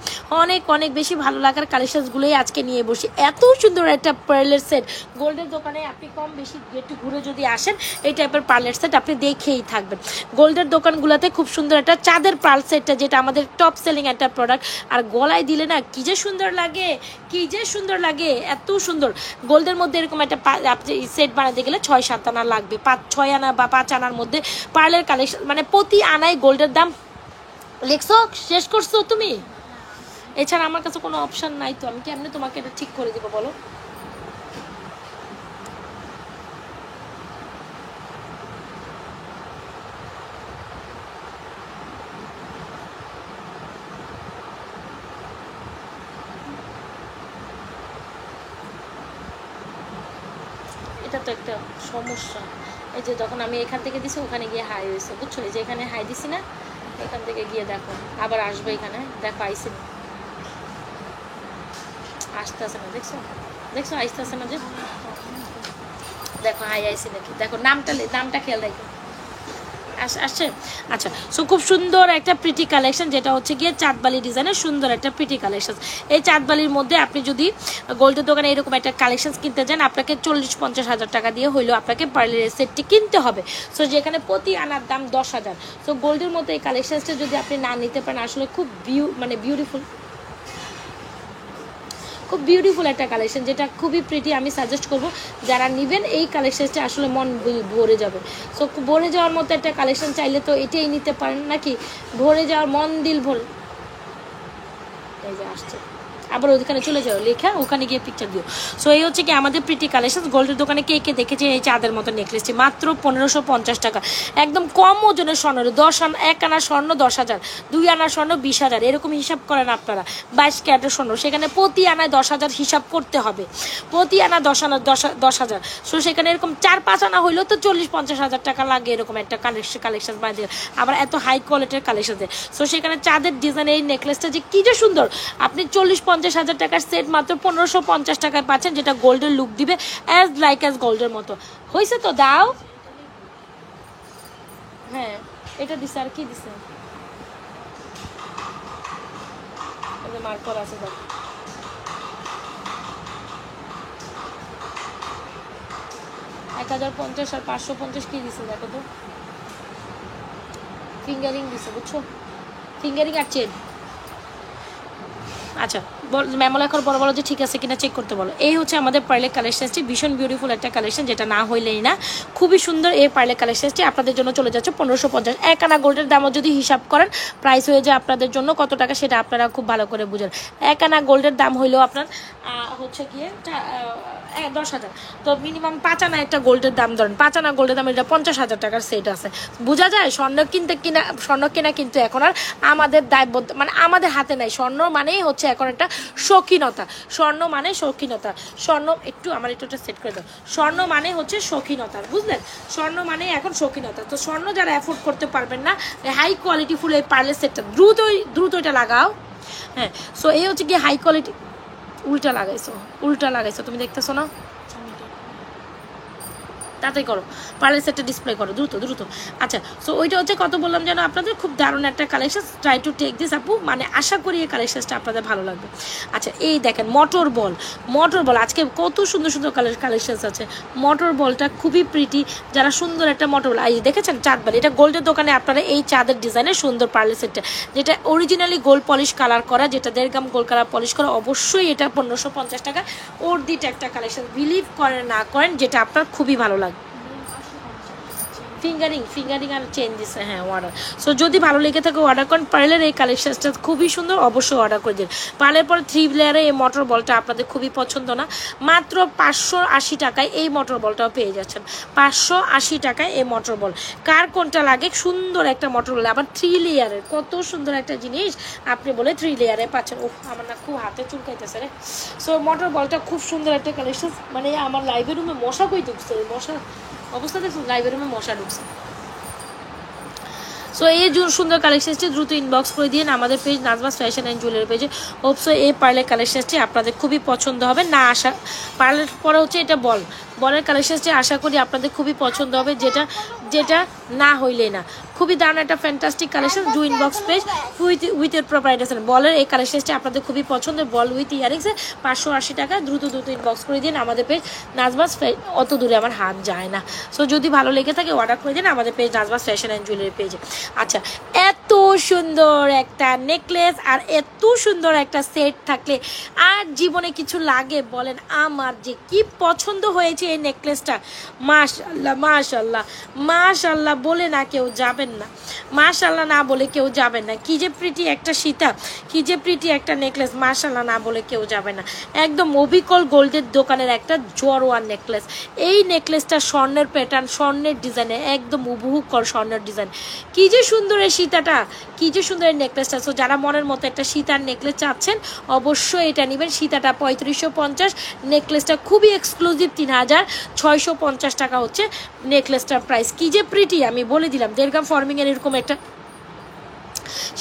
Speaker 1: অনেক বেশি ভালো লাগার কালেকশনসগুলোই আজকে নিয়ে বসি। এত সুন্দর একটা পার্লের সেট, গোল্ডের দোকানে আপনি কম বেশি একটু ঘুরে যদি আসেন, এই টাইপের পার্লের সেট আপনি দেখেই থাকবেন। গোল্ডের দোকানগুলোতে খুব সুন্দর একটা চাঁদের পার্ল সেটটা, যেটা আমাদের টপ সেলিং একটা প্রোডাক্ট, আর গলায় দিলে না কি যে সুন্দর লাগে, কি যে সুন্দর লাগে, এত সুন্দর। গোল্ডের মধ্যে এরকম একটা সেট বানাতে গেলে 6-7 আনা লাগবে, 5-6 আনা বা 5 আনার মধ্যে পার্লের কালেকশন, মানে প্রতি আনায় গোল্ডের দাম লেখছো, শেষ করছো তুমি। এছাড়া আমার কাছে কোনো অপশন নাই, তো আমি কেমনে তোমাকে এটা ঠিক করে দিব বলো? এটা তো একটা সমস্যা। এই যে যখন আমি এখান থেকে দিছি ওখানে গিয়ে হাই হয়েছে, বুঝছো? এই যে এখানে হাই দিছি না, এখান থেকে গিয়ে দেখো আবার আসবে, এখানে দেখো আইসি না, আসতে আসে না, দেখছো আসতে আসে না, যে দেখো হাই আইসি নাকি, দেখো নামটা খেয়াল রাখো, আসছে। আচ্ছা, সো খুব সুন্দর একটা প্রিটি কালেকশন, যেটা হচ্ছে গিয়ে চাঁদবালি ডিজাইনের সুন্দর একটা প্রিটি কালেকশন। এই চাঁদবালির মধ্যে আপনি যদি গোল্ডের দোকানে এরকম একটা কালেকশন কিনতে যান, আপনাকে 40-50 হাজার টাকা দিয়ে হইলেও আপনাকে পার্লের সেটটি কিনতে হবে। সো যেখানে প্রতি আনার দাম 10,000। সো গোল্ডের মধ্যে এই কালেকশনসটা যদি আপনি না নিতে পারেন, আসলে খুব বিউটিফুল একটা কালেকশন, যেটা খুবই প্রিটি। আমি সাজেস্ট করব যারা নেবেন এই কালেকশনটা, আসলে মন ভরে যাবে। সো ভরে যাওয়ার মতো একটা কালেকশন চাইলে তো এটাই নিতে পারেন, নাকি? ভরে যাওয়ার মন দিল ভরে, এই যে আসছে আবার ওইখানে চলে যাও, লেখা ওখানে গিয়ে পিকচার দিও। সো এই হচ্ছে কি আমাদের প্রিটি কালেকশন। গোল্ডের দোকানে কে দেখেছে এই চাঁদের মতো নেকলেসটি, মাত্র 1550 টাকা, একদম কম ওজনের স্বর্ণ। 1 আনা স্বর্ণ 10,000, 2 আনা স্বর্ণ 20,000, এরকম হিসাব করেন আপনারা। 22 ক্যারেটের স্বর্ণ, সেখানে প্রতি আনায় 10,000 হিসাব করতে হবে, প্রতি আনা 10,000। সো সেখানে এরকম 4-5 আনা হইলেও তো 40-50 হাজার টাকা লাগে, এরকম একটা কালেকশন বানিয়ে আবার এত হাই কোয়ালিটির কালেকশন দেয়। সো সেখানে চাঁদের ডিজাইন এই নেকলেসটা যে কি যে সুন্দর, আপনি 40-50 হাজার টাকার সেট মাত্র 1550 টাকায় পাচ্ছেন, যেটা গোল্ডের লুক দিবে অ্যাজ গোল্ডের মতো। হয়েছে তো, দাও। হ্যাঁ এটা দিছে, আর কি দিছে, মার্কার আছে, দেখো 1050 আর 550 কি দিছে দেখো তো, ফিঙ্গারিং দিছে, বুঝছো? ফিঙ্গারিং আর চেন। আচ্ছা ম্যামলেখার বড় যে ঠিক আছে কিনা চেক করতে বলো। এই হচ্ছে আমাদের পার্লের কালেকশনটি, ভীষণ বিউটিফুল একটা কালেকশন, যেটা না হইলেই না, খুবই সুন্দর। এই পার্লের কালেকশনটি আপনাদের জন্য চলে যাচ্ছে 1550। 1 আনা গোল্ডের দামও যদি হিসাব করেন, প্রাইস হয়ে যায় আপনাদের জন্য কত টাকা, সেটা আপনারা খুব ভালো করে বুঝেন। 1 আনা গোল্ডের দাম হইলেও আপনার হচ্ছে গিয়ে 10,000, তো মিনিমাম 5 আনা একটা গোল্ডের দাম ধরেন, 5 আনা গোল্ডের দাম, এটা 50,000 টাকার সেট আছে। বোঝা যায় স্বর্ণ কেনা কিন্তু এখন আর আমাদের দায়বদ্ধ, মানে আমাদের হাতে নাই। স্বর্ণ মানেই হচ্ছে এখন একটা শৌখিনতা। স্বর্ণ মানে শৌখিনতা। স্বর্ণ একটু আমার একটু সেট করে দাও। স্বর্ণ মানে হচ্ছে শৌখিনতা, বুঝলেন? স্বর্ণ মানে এখন শৌখিনতা। তো স্বর্ণ যারা অ্যাফোর্ড করতে পারবেন না, হাই কোয়ালিটি ফুল এই পার্লের সেটটা দ্রুত এটা লাগাও। হ্যাঁ, সো এই হচ্ছে কি হাই কোয়ালিটি। উল্টা লাগাইছো তুমি দেখতেছো না? তাড়াতাড়ি করো, পার্লার সেটটা ডিসপ্লে করো দ্রুত। আচ্ছা, সো ওইটা হচ্ছে কত বললাম যেন আপনাদের, খুব দারুণ একটা collection. Try to take this আপু, মানে আশা করি এই কালেকশনটা আপনাদের ভালো লাগবে। আচ্ছা, এই দেখেন মোটর বল আজকে কত সুন্দর কালেকশন আছে। মোটর বলটা খুবই প্রিটি, যারা সুন্দর একটা মোটর বল, এই দেখেছেন চাঁদবাল, এটা গোল্ডের দোকানে আপনারা এই চাঁদের ডিজাইনের সুন্দর পার্লার সেটটা, যেটা অরিজিনালি গোল্ড পলিশ কালার করা, যেটা 1.5 গ্রাম গোল্ড কালার পলিশ করা, অবশ্যই এটা 1550 টাকা। ওর দিটা একটা কালেকশন, বিলিভ করেন না করেন, যেটা আপনার খুবই ভালো লাগে। ফিঙ্গারিং আর চেঞ্জ দিচ্ছে, হ্যাঁ অর্ডার। সো যদি ভালো লেগে থাকে অর্ডার করেন। পার্লের এই কালেকশনটা খুবই সুন্দর, অবশ্যই অর্ডার করে দিন। পার্লের পরে 3 লেয়ারে এই মোটর বলটা আপনাদের খুবই পছন্দ না, মাত্র 580 টাকায় এই মোটর বলটাও পেয়ে যাচ্ছেন। 580 টাকায় এই মোটর বল। কার কোনটা লাগে? সুন্দর একটা মোটর বল, আবার 3 লেয়ারের, কত সুন্দর একটা জিনিস আপনি বলে 3 লেয়ারে পাচ্ছেন। ও আমার না খুব হাতে চুলকাইতেছে রে। সো মোটর বলটা খুব সুন্দর একটা কালেকশন। মানে আমার লাইভের রুমে মশা কই ঢুকছে, মশা অবস্থা দেখুন, লাইভের রুমে মশা ঢুকছে। সো এই সুন্দর কালেকশনটি দ্রুত ইনবক্স করে দিন আমাদের page Najmas fashion and jewellery পেজে। হোপসো এই পার্লের কালেকশনটি আপনাদের খুবই পছন্দ হবে। না আশা পার্লের পরে হচ্ছে এটা বলের কালেকশনটি আশা করি আপনাদের খুবই পছন্দ হবে, যেটা না হইলে না। খুবই দারুণ একটা fantastic collection. Do inbox page with এর প্রোপ্রাইটার বলের এই কালেকশনটি আপনাদের খুবই পছন্দ। বল উইথ ইয়ারিংসে 580 টাকা। দ্রুত ইনবক্স করে দিন আমাদের পেজ নাজমাস। অত দূরে আমার হাত যায় না। সো যদি ভালো লেগে থাকে অর্ডার করে দিন আমাদের page Najmas fashion and jewellery পেজে। আচ্ছা, এত সুন্দর একটা নেকলেস আর এত সুন্দর একটা সেট থাকলে আর জীবনে কিছু লাগে বলেন? আমার যে কি পছন্দ হয়েছে এই নেকলেসটা, মাশাআল্লাহ বলে না কেউ যাবেন না, মাশাআল্লাহ না বলে কেউ যাবেন না। কি যে প্রিটি একটা সীতা, কি যে প্রিটি একটা নেকলেস, মাশাআল্লাহ না বলে কেউ যাবে না। একদম অবিকল গোল্ডের দোকানের একটা জোয়ার নেকলেস। এই নেকলেসটা স্বর্ণের প্যাটার্ন, স্বর্ণের ডিজাইনে, একদম হুবহু স্বর্ণের ডিজাইন। কি যে সুন্দর এই সীতাটা, কি যে সুন্দর এই নেকলেসটা। সো যারা মনের মতো একটা সীতার নেকলেস চাচ্ছেন অবশ্যই এটা নেবেন। সীতাটা 3550, নেকলেসটা খুবই এক্সক্লুসিভ 3650 টাকা হচ্ছে নেকলেসটার প্রাইস। কি যে প্রিটি, আমি বলে দিলাম 1.5 গ্রাম ফর্মিং এর এরকম একটা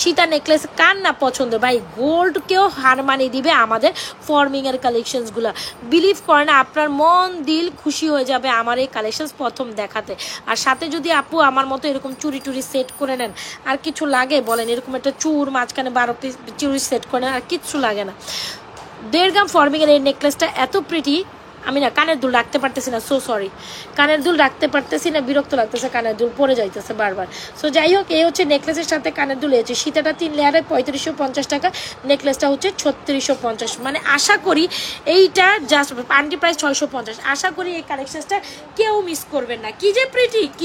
Speaker 1: সীতা নেকলেস কার না পছন্দ ভাই? গোল্ডকেও হার মানিয়ে দিবে আমাদের ফর্মিং এর কালেকশনসগুলো। বিলিভ করেন আপনার মন দিল খুশি হয়ে যাবে আমার এই কালেকশনস প্রথম দেখাতে। আর সাথে যদি আপু আমার মতো এরকম চুরি সেট করে নেন, আর কিছু লাগে বলেন? এরকম একটা চুর মাঝখানে 12 পিস চুরি সেট করে নেন, আর কিচ্ছু লাগে না। 1.5 গ্রাম ফর্মিং এর এই নেকলেসটা এত প্রিটি, আমি না কানের দুল রাখতে পারতেছি না, সো সরি, কানের দুল রাখতে পারতেছি না, বিরক্ত লাগতেছে, কানের দুল পরে যাইতেছে বারবার। সো যাই হোক, এই হচ্ছে নেকলেসের সাথে কানের দুল এসেছে। সীতাটা 3 লেয়ারে 3550 টাকা, নেকলেসটা হচ্ছে 3650। মানে আশা করি এইটা জাস্ট পান্ডি প্রাইস 650। আশা করি এই কালেকশনসটা কেউ মিস করবেন না। কি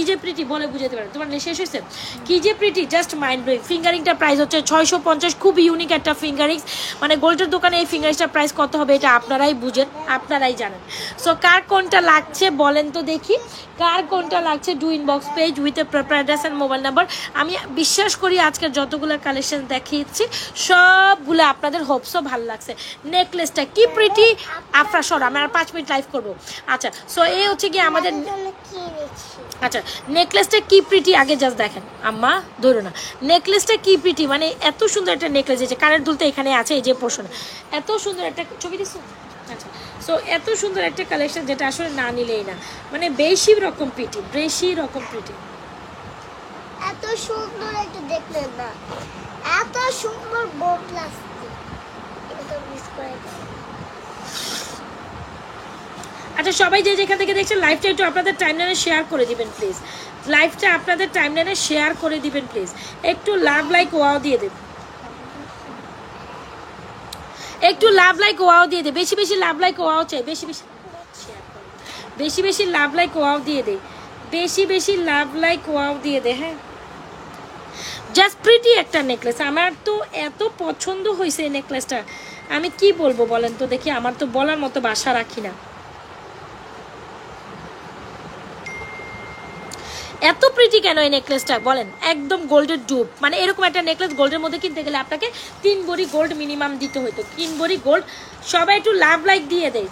Speaker 1: যে প্রিটি বলে বুঝাতে পারেন, তোমার শেষ হয়েছে? কি যে প্রিটি, জাস্ট মাইন্ড ব্লোয়িং। ফিঙ্গারিংটা প্রাইস হচ্ছে 650, খুব ইউনিক একটা ফিঙ্গারিংস। মানে গোল্ডের দোকানে এই ফিঙ্গারিংসটার প্রাইস কত হবে এটা আপনারাই বুঝেন, আপনারাই জানেন। সো কার কোনটা লাগছে বলেন তো দেখি, কার কোনটা লাগছে? Do inbox page with a proper address and mobile number. আমি বিশ্বাস করি আজকের যতগুলো কালেকশন দেখিয়েছি সবগুলো আপনাদের হোপসও ভালো লাগছে। নেকলেসটা কি প্রিটি, আপনার সর আমি আর 5 মিনিট লাইভ করবো। আচ্ছা, সো এই হচ্ছে কি আমাদের, আচ্ছা নেকলেসটা কি প্রিটি আগে জাস্ট দেখেন। আম্মা ধরো না, নেকলেসটা কি প্রিটি, মানে এত সুন্দর একটা নেকলেস। এই যে কানের দুলটা এখানে আছে, এই যে পোর্শনে এত সুন্দর একটা ছবি দিচ্ছ। আচ্ছা, সো এত সুন্দর একটা কালেকশন যেটা আসলে না নিলেই না, মানে বেশি রকম প্রিটি,
Speaker 2: এত সুন্দর একটা দেখলে না, এত সুন্দর বোম প্লাস্টিক, এটা তো মিস করে দাও।
Speaker 1: আচ্ছা, সবাই যে যেখান থেকে দেখছেন লাইভটা একটু আপনাদের টাইমলাইনে শেয়ার করে দিবেন প্লিজ। লাইভটা আপনাদের টাইমলাইনে শেয়ার করে দিবেন প্লিজ। একটু লাভ লাইক ওয়াও দিয়ে দেবেন, একটু লাভ লাইক ওয়াও দিয়ে দে। বেশি লাভ লাইক ওয়াও চাই, বেশি লাভ লাইক ওয়াও দিয়ে দে, বেশি লাভ লাইক ওয়াও দিয়ে দে। হ্যাঁ, জাস্ট প্রিটি একটা নেকলেস। আমার তো এত পছন্দ হয়েছে এই নেকলেসটা, আমি কি বলবো বলেন তো দেখি, আমার তো বলার মতো ভাষা রাখি না। এত প্রিটি কেন এই নেকলেসটা বলেন, একদম গোল্ডের ডুব। মানে এরকম একটা নেকলেস গোল্ডের মধ্যে কিনতে গেলে আপনাকে 3 ভরি গোল্ড মিনিমাম দিতে হতো, 3 ভরি গোল্ড। সবাই একটু লাভ লাইক দিয়ে দেয়,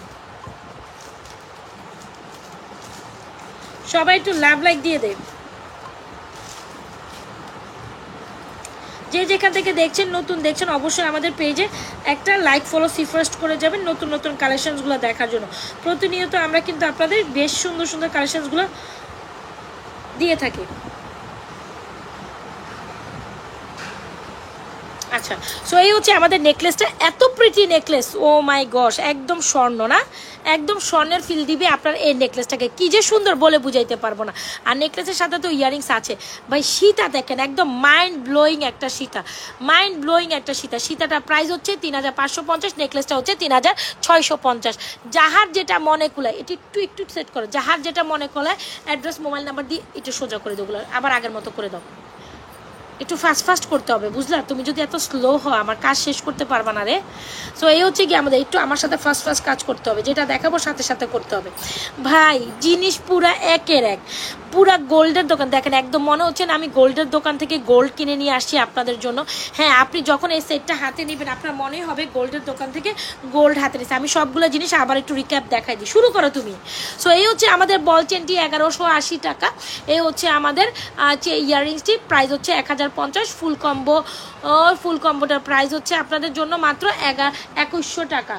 Speaker 1: সবাই একটু লাভ লাইক দিয়ে দেয়। যে যেখান থেকে দেখছেন, নতুন দেখছেন, অবশ্যই আমাদের পেজে একটা লাইক ফলো সিফারেস্ট করে যাবেন নতুন নতুন কালেকশনসগুলো দেখার জন্য। প্রতিনিয়ত আমরা কিন্তু আপনাদের বেশ সুন্দর সুন্দর কালেকশনসগুলো দিয়ে থাকি। আচ্ছা, সো এই হচ্ছে আমাদের নেকলেসটা, এত প্রিটি নেকলেস, ও মাই গশ, একদম স্বর্ণ না, একদম স্বর্ণের ফিল দিবে আপনার এই নেকলেসটাকে, কি যে সুন্দর বলে বুঝাইতে পারবো না। আর নেকলেসের সাথে তো ইয়ারিংস আছে ভাই। সীতা দেখেন, একদম মাইন্ড ব্লোয়িং একটা সীতা, মাইন্ড ব্লোয়িং একটা সীতা। সীতাটা প্রাইস হচ্ছে 3550, নেকলেসটা হচ্ছে 3650। যাহার যেটা মনে কুলায়, এটি একটু একটু সেট করো, যাহার যেটা মনে কুলায় অ্যাড্রেস মোবাইল নাম্বার দিয়ে একটু সোজা করে দেবো, আবার আগের মতো করে দাও। একটু ফাস্ট ফাস্ট করতে হবে, বুঝলা? তুমি যদি এত স্লো হয় আমার কাজ শেষ করতে পারবা না রে। সো এই হচ্ছে কি আমাদের একটু আমার সাথে ফাস্ট ফাস্ট কাজ করতে হবে, যেটা দেখাবো সাথে সাথে করতে হবে ভাই। জিনিস পুরা একের এক, পুরা গোল্ডের দোকান। দেখেন একদম মনে হচ্ছে না আমি গোল্ডের দোকান থেকে গোল্ড কিনে নিয়ে আসছি আপনাদের জন্য। হ্যাঁ, আপনি যখন এই সেটটা হাতে নেবেন আপনার মনে হবে গোল্ডের দোকান থেকে গোল্ড হাতে নিচ্ছে। আমি সবগুলো জিনিস আবার একটু রিক্যাপ দেখাই দিই, শুরু করো তুমি। সো এই হচ্ছে আমাদের বল চেনটি 1180 টাকা। এই হচ্ছে আমাদের ইয়াররিংসটি, প্রাইস হচ্ছে 1050। ফুল কম্বো, ফুল কম্বোটার প্রাইস হচ্ছে আপনাদের জন্য মাত্র 2100 টাকা।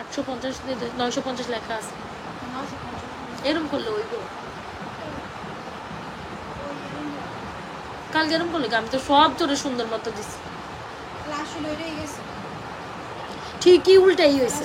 Speaker 1: 850 950 লেখা আছে, এরকম করলে ওই কাল যেরকম করলে আমি তো সব ধরে সুন্দর মতো দিচ্ছি, ঠিকই উল্টাই হয়েছে।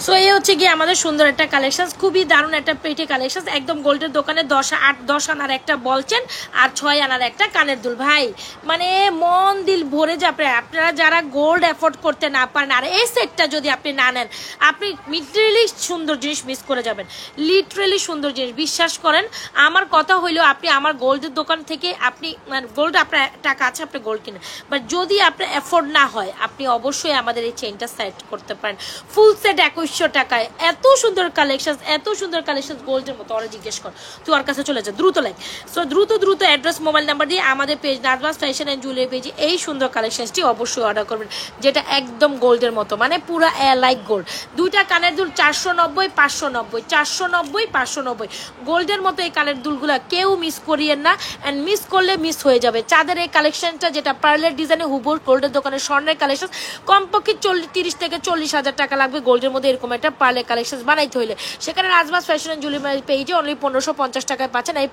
Speaker 1: সো এই হচ্ছে গিয়ে আমাদের সুন্দর একটা কালেকশন, খুবই দারুণ একটা পেটে কালেকশন, একদম গোল্ডের দোকানে 10 আনার একটা বলছেন আর 6 আনার একটা কানের দুল। ভাই মানে মন দিল ভরে যাবে। আপনারা যারা গোল্ড অ্যাফোর্ড করতে না পারেন আর এই সেটটা যদি আপনি না নেন, আপনি লিটারেলি সুন্দর জিনিস মিস করে যাবেন, লিটারেলি সুন্দর জিনিস। বিশ্বাস করেন, আমার কথা হইলো আপনি আমার গোল্ডের দোকান থেকে আপনি মানে গোল্ড আপনার টাকা আছে আপনি গোল্ড কিনেন, বাট যদি আপনার অ্যাফোর্ড না হয় আপনি অবশ্যই আমাদের এই চেইনটা সেট করতে পারেন। ফুল সেট 2100 টাকায়, এত সুন্দর কালেকশন, এত সুন্দর কালেকশন গোল্ডের মতো। ওরা জিজ্ঞেস কর, তুই ওর কাছে চলে যা, দ্রুত লাইক। সো দ্রুত দ্রুত অ্যাড্রেস মোবাইল নাম্বার দিয়ে আমাদের page Najmas fashion and jewellery পেজে এই সুন্দর কালেকশনটি অবশ্যই অর্ডার করবেন, যেটা একদম গোল্ডের মতো, মানে পুরো লাইক গোল্ড। দুইটা কানের দুল 490, 590, 490, 590 গোল্ডের মতো। এই কানের দুলগুলো কেউ মিস করিয়েন না, অ্যান্ড মিস করলে মিস হয়ে যাবে। চাঁদের এই কালেকশনটা যেটা পার্লের ডিজাইনে হুবহু গোল্ডের দোকানে স্বর্ণের কালেকশন, কমপক্ষে 30 থেকে 40,000 টাকা লাগবে গোল্ডের মধ্যে এরকম একটা পার্লের কালেকশন বানাইতে হইলে। সেখানে নাজমাস ফ্যাশন অ্যান্ড জুয়েলারি পেজে অনলি 1550 টাকায় পাচ্ছেন এই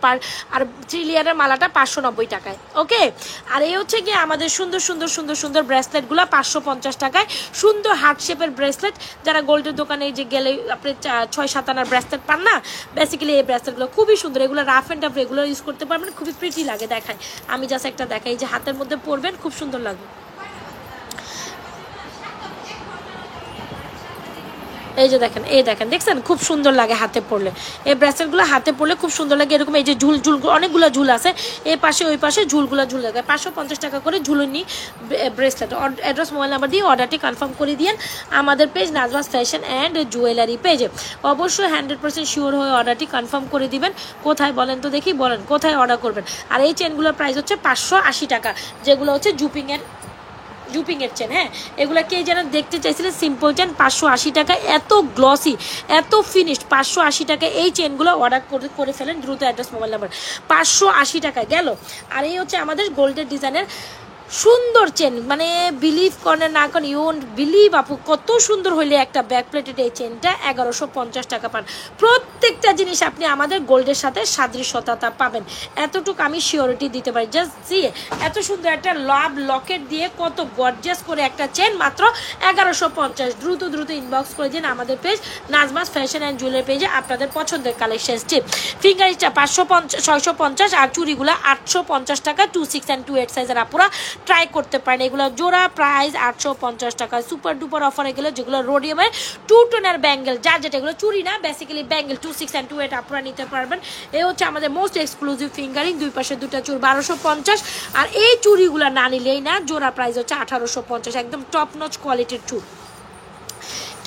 Speaker 1: আর 3 লেয়ারের মালাটা 590 টাকায়। ওকে, আর এই হচ্ছে গিয়ে আমাদের সুন্দর সুন্দর সুন্দর সুন্দর ব্রেসলেটগুলো 550 টাকায়, সুন্দর হার্ট শেপের ব্রেসলেট। যারা গোল্ডের দোকানে যে গেলে আপনি 6-7 আনার ব্রেসলেট পান না, বেসিক্যালি এই ব্রেসলেটগুলো খুবই সুন্দর। এগুলো rough and tough regular use করতে পারবেন, খুবই প্রিটি লাগে। দেখায়, আমি জাস্ট একটা দেখাই, যে হাতের মধ্যে পরবেন খুব সুন্দর লাগবে। এই যে দেখেন, এই দেখেন, দেখছেন খুব সুন্দর লাগে হাতে পরলে। এই ব্রেসলেটগুলো হাতে পরলে খুব সুন্দর লাগে। এরকম এই যে ঝুল অনেকগুলো ঝুল আছে, এই পাশে ওই পাশে ঝুলগুলো ঝুল লাগে। 550 টাকা করে ঝুলুনি ব্রেসলেট। অ্যাড্রেস মোবাইল নাম্বার দিয়ে অর্ডারটি কনফার্ম করে দিন আমাদের page Najmas fashion and jewellery পেজে। অবশ্যই 100% শিওর হয়ে অর্ডারটি কনফার্ম করে দিবেন। কোথায় বলেন তো দেখি, বলেন কোথায় অর্ডার করবেন। আর এই চেনগুলোর প্রাইস হচ্ছে 580 টাকা, যেগুলো হচ্ছে জুপিংয়ের চেন। হ্যাঁ, এগুলো কে যেন দেখতে চাইছিলেন, সিম্পল চেন 580 টাকা, এত গ্লসি, এত ফিনিশড। 580 টাকা এই চেনগুলো অর্ডার করে ফেলেন দ্রুত। অ্যাড্রেস মোবাইল নাম্বার 580 টাকায় গেল। আর এই হচ্ছে আমাদের গোল্ডের ডিজাইনের সুন্দর চেন, মানে বিলিভ করেন না করেন, ইউ ওন্ট বিলিভ আপু, কত সুন্দর হইলে একটা ব্যাক প্লেটেড এই চেনটা 1150 টাকা পান। প্রত্যেকটা জিনিস আপনি আমাদের গোল্ডের সাথে সাদৃশ্যতা পাবেন, এতটুকু আমি শিওরিটি দিতে পারি। জাস্ট দিয়ে এত সুন্দর একটা লাভ লকেট দিয়ে কত গর্জিয়াস করে একটা চেন মাত্র 1150। দ্রুত দ্রুত ইনবক্স করে দিন আমাদের page Najmas fashion and jewellery পেজে আপনাদের পছন্দের কালেকশন টিপ। ফিঙ্গারিংটা 650 আর চুড়িগুলো 850 টাকা। 26 and 28 সাইজের আপুরা ট্রাই করতে পারেন। এগুলো জোড়া প্রাইস 850 টাকা। সুপার ডুপার অফারে গেলে যেগুলো রোডিয়ামের 2 টোনের ব্যাঙ্গেল, যার যেটা এগুলো চুরি না, বেসিক্যালি ব্যাঙ্গেল 26 and 28 আপনারা নিতে পারবেন। এই হচ্ছে আমাদের মোস্ট এক্সক্লুসিভ ফিঙ্গারিং, দুই পাশে দুটা চুর 1250। আর এই চুড়িগুলো না নিলেই না, জোড়া প্রাইস হচ্ছে 1850, একদম টপ নচ কোয়ালিটির চুর।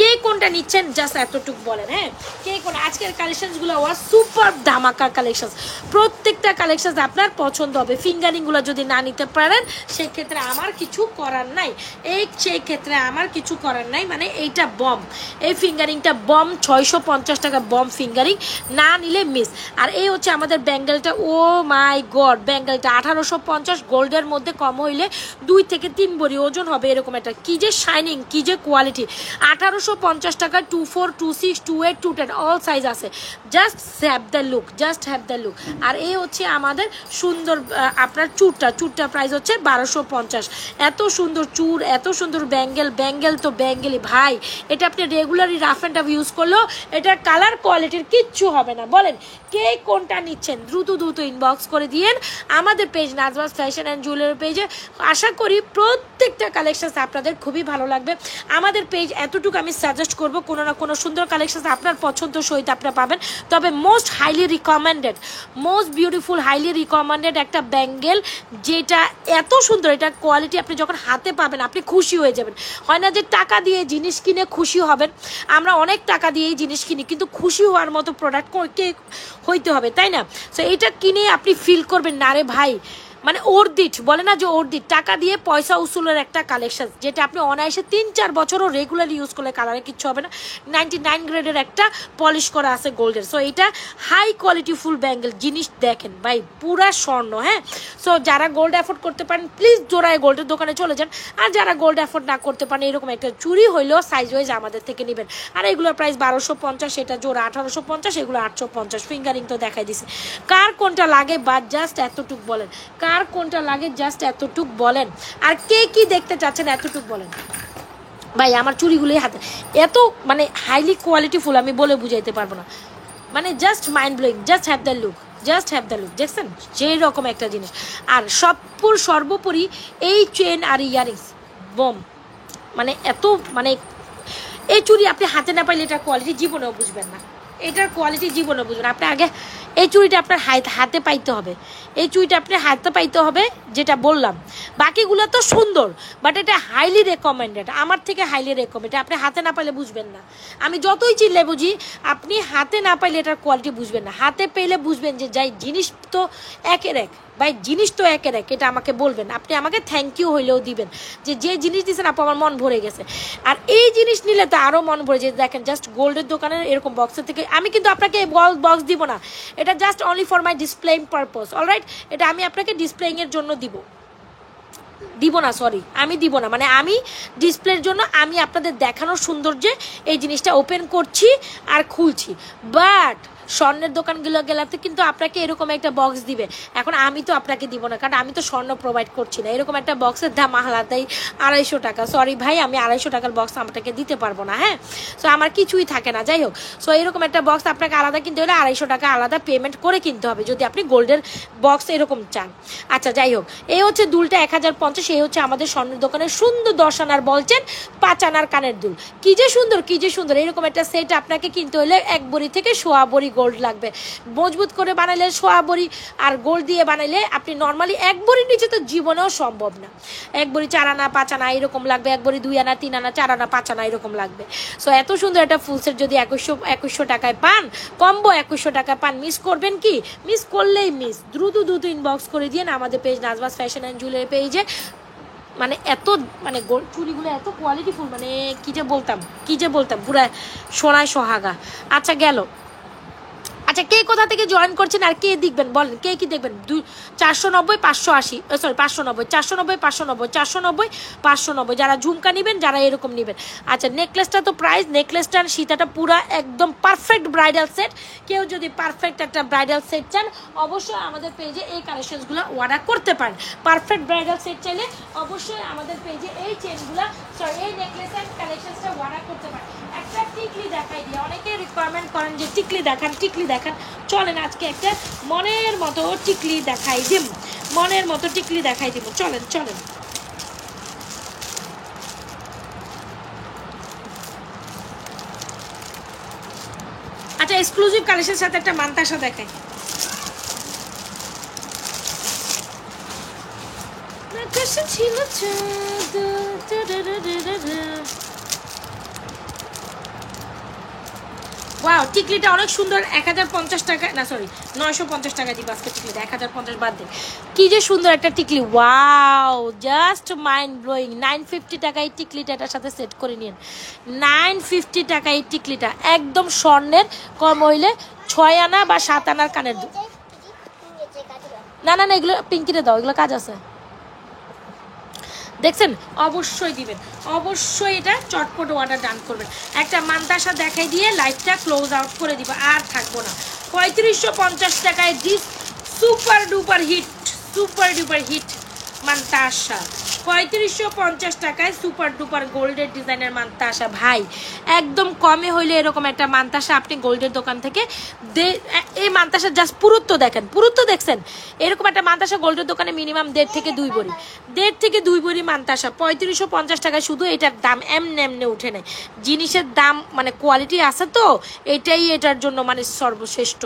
Speaker 1: কে কোনটা নিচ্ছেন জাস্ট এতটুক বলেন। হ্যাঁ, কে কোন আজকের কালেকশনসগুলো ওয়াজ সুপার ধামাকা কালেকশন, প্রত্যেকটা কালেকশন আপনার পছন্দ হবে। ফিঙ্গারিংগুলো যদি না নিতে পারেন সেক্ষেত্রে আমার কিছু করার নাই, সেই ক্ষেত্রে আমার কিছু করার নাই। মানে এইটা বম, এই ফিঙ্গারিংটা বম, 650 টাকা বম ফিঙ্গারিং, না নিলে মিস। আর এই হচ্ছে আমাদের ব্যাঙ্গেলটা, ও মাই গড, ব্যাঙ্গেলটা 1850, গোল্ডের মধ্যে কম হইলে 2 থেকে 3 ভরি ওজন হবে এরকম একটা, কি যে শাইনিং, কি যে কোয়ালিটি। 1850 টাকা, 24, 26, 28, 210 অল সাইজ আছে। Just have the look, just have the look. আর এই হচ্ছে আমাদের সুন্দর আপনার চুরটা প্রাইস হচ্ছে 1250। এত সুন্দর চুর, এত সুন্দর ব্যাঙ্গেল তো ব্যাঙ্গেলই ভাই। এটা আপনি রেগুলারই রাফ অ্যান্ড টাফ ইউজ করলেও এটার কালার কোয়ালিটির কিচ্ছু হবে না। বলেন কে কোনটা নিচ্ছেন, দ্রুত ইনবক্স করে দিয়েন আমাদের page Najmas fashion and jewellery পেজে। আশা করি প্রত্যেকটা কালেকশন আপনাদের খুবই ভালো লাগবে। আমাদের পেজ এতটুকু আমি সাজেস্ট করব, কোনো না কোনো সুন্দর কালেকশন আপনার পছন্দ সহিত আপনারা পাবেন। তবে most highly recommended, most beautiful, highly recommended একটা ব্যাঙ্গেল, যেটা এত সুন্দর, এটা কোয়ালিটি আপনি যখন হাতে পাবেন আপনি খুশি হয়ে যাবেন। হয় না যে টাকা দিয়ে জিনিস কিনে খুশি হবেন, আমরা অনেক টাকা দিয়েই জিনিস কিনি, কিন্তু খুশি হওয়ার মতো প্রোডাক্ট কে হইতে হবে, তাই না? সো এটা কিনে আপনি ফিল করবেন না রে ভাই, মানে অর্দিট বলে না যে অর্দিট, টাকা দিয়ে পয়সা উসুলের একটা কালেকশন, যেটা আপনি অনায়াসে 3-4 বছরও রেগুলারলি ইউজ করলে কালারে কিচ্ছু হবে না। 99 গ্রেডের একটা পলিশ করা আছে গোল্ডের। সো এটা হাই কোয়ালিটি ফুল ব্যাঙ্গেল, জিনিস দেখেন ভাই পুরা স্বর্ণ। হ্যাঁ, সো যারা গোল্ড অ্যাফোর্ড করতে পারেন প্লিজ জোড়ায় গোল্ডের দোকানে চলে যান। আর যারা গোল্ড অ্যাফোর্ড না করতে পারেন এরকম একটা চুরি হইলেও সাইজ ওয়াইজ আমাদের থেকে নেবেন। আর এগুলোর প্রাইস 1250, এটা জোড়া 1850, এগুলো 850। ফিঙ্গারিং তো দেখাই দিছি। কার কোনটা লাগে বা জাস্ট এতটুক বলেন, কার কোনটা লাগে জাস্ট এতটুক বলেন। আর কে কি দেখতে চাচ্ছেন এতটুক বলেন। ভাই আমার চুড়িগুলোই হাতে এত মানে হাইলি কোয়ালিটিফুল, আমি বলে বুঝাইতে পারবো না। মানে just mind blowing, just have the look, just have the look, দেখছেন সেই রকম একটা জিনিস। আর সর্বোপরি এই চেন আর ইয়ারিংস বম, মানে এত মানে এই চুড়ি আপনি হাতে না পাইলে এটার কোয়ালিটি জীবনেও বুঝবেন না, এটার কোয়ালিটি জীবনে বুঝবেন। আপনি আগে এই চুড়িটা আপনার হাতে পাইতে হবে, এই চুড়িটা আপনি হাতে পাইতে হবে, যেটা বললাম। বাকিগুলো তো সুন্দর, বাট এটা হাইলি রেকমেন্ডেড, আমার থেকে হাইলি রেকমেন্ডেড। আপনি হাতে না পাইলে বুঝবেন না, আমি যতই চিনলে বুঝি, আপনি হাতে না পাইলে এটার কোয়ালিটি বুঝবেন না। হাতে পেলে বুঝবেন যে যাই জিনিস তো একের এক, ভাই জিনিস তো একের এক, এটা আমাকে বলবেন। আপনি আমাকে থ্যাংক ইউ হইলেও দিবেন যে জিনিস দিয়েছেন আপু আমার মন ভরে গেছে। আর এই জিনিস নিলে তো আরও মন ভরে যায়। দেখেন জাস্ট গোল্ডের দোকানের এরকম বক্সের থেকে আমি কিন্তু আপনাকে বক্স দিব না, এটা just only for my displaying purpose. Alright, এটা আমি আপনাকে ডিসপ্লেইংয়ের জন্য দিব না, সরি আমি দিব না, মানে আমি ডিসপ্লের জন্য আমি আপনাদের দেখানোর সৌন্দর্যে এই জিনিসটা ওপেন করছি আর খুলছি। বাট স্বর্ণের দোকানগুলো গেলাতে কিন্তু আপনাকে এরকম একটা বক্স দিবে। এখন আমি তো আপনাকে দিব না, কারণ আমি তো স্বর্ণ প্রোভাইড করছি না। এরকম একটা বক্সের দাম আলাদাই 250 টাকা। সরি ভাই, আমি 250 টাকার বক্স আপনাকে দিতে পারবো না। হ্যাঁ, সো আমার কিছুই থাকে না, যাই হোক। সো এরকম একটা বক্স আপনাকে আলাদা কিনতে হলে 250 টাকা আলাদা পেমেন্ট করে কিনতে হবে, যদি আপনি গোল্ডের বক্স এরকম চান। আচ্ছা যাই হোক, এই হচ্ছে দুলটা 1050। এই হচ্ছে আমাদের স্বর্ণের দোকানের সুন্দর 10 আনার বলছেন 5 আনার কানের দুল, কি যে সুন্দর, কি যে সুন্দর। এরকম একটা সেট আপনাকে কিনতে হলে 1 ভরি থেকে 1.25 ভরি গোল্ড লাগবে। মজবুত করে বানাইলে 1.25 ভরি, আর গোল্ড দিয়ে বানাইলে আপনি নর্মালি 1 ভরির নিচে তো জীবনেও সম্ভব না। 1 ভরি 4 আনা 5 আনা এরকম লাগবে, 1 ভরি 2 আনা 3 আনা 4 আনা 5 আনা এরকম লাগবে। সো এত সুন্দর একটা ফুল সেট যদি 2100 টাকায় পান, কম্বো 2100 টাকা পান, মিস করবেন কি? মিস করলেই মিস। দ্রুত ইনবক্স করে দিয়ে আমাদের page Najmas fashion and jewellery পেজে। মানে এত মানে গোল্ড চুড়িগুলো এত কোয়ালিটিফুল, মানে কি যে বলতাম পুরা সোনায় সোহাগা। আচ্ছা গেল। আচ্ছা কে কোথা থেকে জয়েন করছেন আর কে দেখবেন বলেন, কে কি দেখবেন? 490 580, সরি 590, 490 590, 490 590, যারা ঝুমকা নেবেন, যারা এরকম নেবেন। আচ্ছা নেকলেসটা তো প্রাইস, নেকলেসটা সীতাটা পুরা একদম পারফেক্ট ব্রাইডাল সেট। কেউ যদি পারফেক্ট একটা ব্রাইডাল সেট চান অবশ্যই আমাদের পেজে এই কালেকশনসগুলো অর্ডার করতে পারেন। পারফেক্ট ব্রাইডাল সেট চাইলে অবশ্যই আমাদের পেজে এই চেনগুলো, সরি এই নেকলেস এন্ড কালেকশনসটা অর্ডার করতে পারেন। একটা টিকলি দেখাই দিয়ে, অনেকে রিকোয়ারমেন্ট করেন যে টিকলি দেখান, টিকলি দেখান। চলেন আজকে একটা মনের মতো টিকলি দেখাই দিব, মনের মতো টিকলি দেখাই দিব। চলেন চলেন। আচ্ছা এক্সক্লুসিভ কালেকশনের সাথে একটা মান্তাসা দেখাই। ছিল ওয়াও, টিকলিটা অনেক সুন্দর। 1050 টাকা, না সরি 950 টাকা দিব আজকে টিকলিটা, 1050 বাদ দিন। কি যে সুন্দর একটা টিকলি, ওয়াও, জাস্ট মাইন্ড ব্লোয়িং। 950 টাকা এই টিকলিটা এটার সাথে সেট করে নিন। 950 টাকা এই টিকলিটা, একদম স্বর্ণের, কম হইলে 6 আনা বা 7 আনার কানের দুল। না না না, এগুলো পিঙ্কিরে দাও, এগুলো কাজ আছে। দেখছেন, অবশ্যই দিবেন, অবশ্যই এটা চটপট অর্ডার ডান করবেন। একটা মান্তাসা দেখাই দিয়ে লাইভটা ক্লোজ আউট করে দিব, আর থাকবো না। 3550 টাকায় this super duper hit, super duper hit মান্তাসা। 3550 টাকায় সুপার ডুপার গোল্ডের ডিজাইনের মান্তাসা। ভাই একদম কমে হইলে এরকম একটা মান্তাসা আপনি গোল্ডের দোকান থেকে এই মান্তাসা জাস্ট পুরুত্ব দেখেন, পুরুত্ব দেখছেন। এরকম একটা মান্তাসা গোল্ডের দোকানে মিনিমাম 1.5 থেকে 2 ভরি, 1.5 থেকে 2 ভরি মান্তাসা 3550 টাকায়। শুধু এটার দাম এমনে উঠে নেয়, জিনিসের দাম মানে কোয়ালিটি আছে তো, এটাই এটার জন্য মানে সর্বশ্রেষ্ঠ।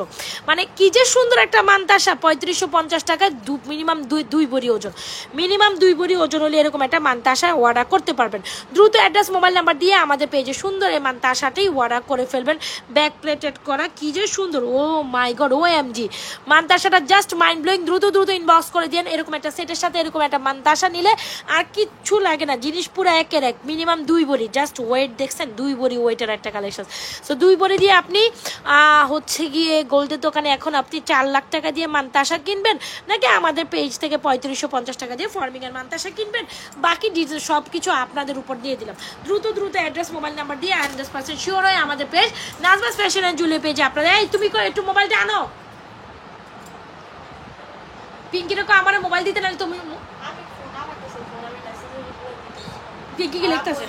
Speaker 1: মানে কি যে সুন্দর একটা মান্তাসা 3550 টাকায়, মিনিমাম 2 ভরি ওজন, মিনিমাম 2 ভরি ওজন হলে এরকম একটা মান্তাসা অর্ডার করতে পারবেন। দ্রুত অ্যাড্রেস মোবাইল নাম্বার দিয়ে আমাদের পেজে সুন্দর এই মান্তাসাটাই অর্ডার করে ফেলবেন। ব্যাক প্লেটেড করা, কি যে সুন্দর, ও মাই গড, ও এমজি মান্তাসাটা জাস্ট মাইন্ড ব্লোয়িং। দ্রুত ইনবক্স করে দিন। এরকম একটা সেটের সাথে এরকম একটা মান্তাসা নিলে আর কিচ্ছু লাগে না, জিনিস পুরো একের এক, মিনিমাম 2 ভরি। জাস্ট ওয়েট দেখছেন, 2 ভরি ওয়েটের একটা কালেকশন। সো 2 ভরি দিয়ে আপনি হচ্ছে গিয়ে গোল্ডের দোকানে এখন আপনি 4 লাখ টাকা দিয়ে মান্তাসা কিনবেন, নাকি আমাদের পেজ থেকে 3550 টাকা দিয়ে ফর্মিং এর মান্তাসা কিনবেন, বাকি ডিটেইলস সব কিছু আপনাদের উপর দিয়ে দিলাম। দ্রুত অ্যাড্রেস মোবাইল নাম্বার দিয়ে 100% শিওর হয় আমাদের page Najmas fashion and jewellery পেজে আপনারা। এই তুমি একটু মোবাইলটা আনো, পিঙ্কির আমার মোবাইল দিতে, না তুমি পিঙ্কি কি লিখতেছে।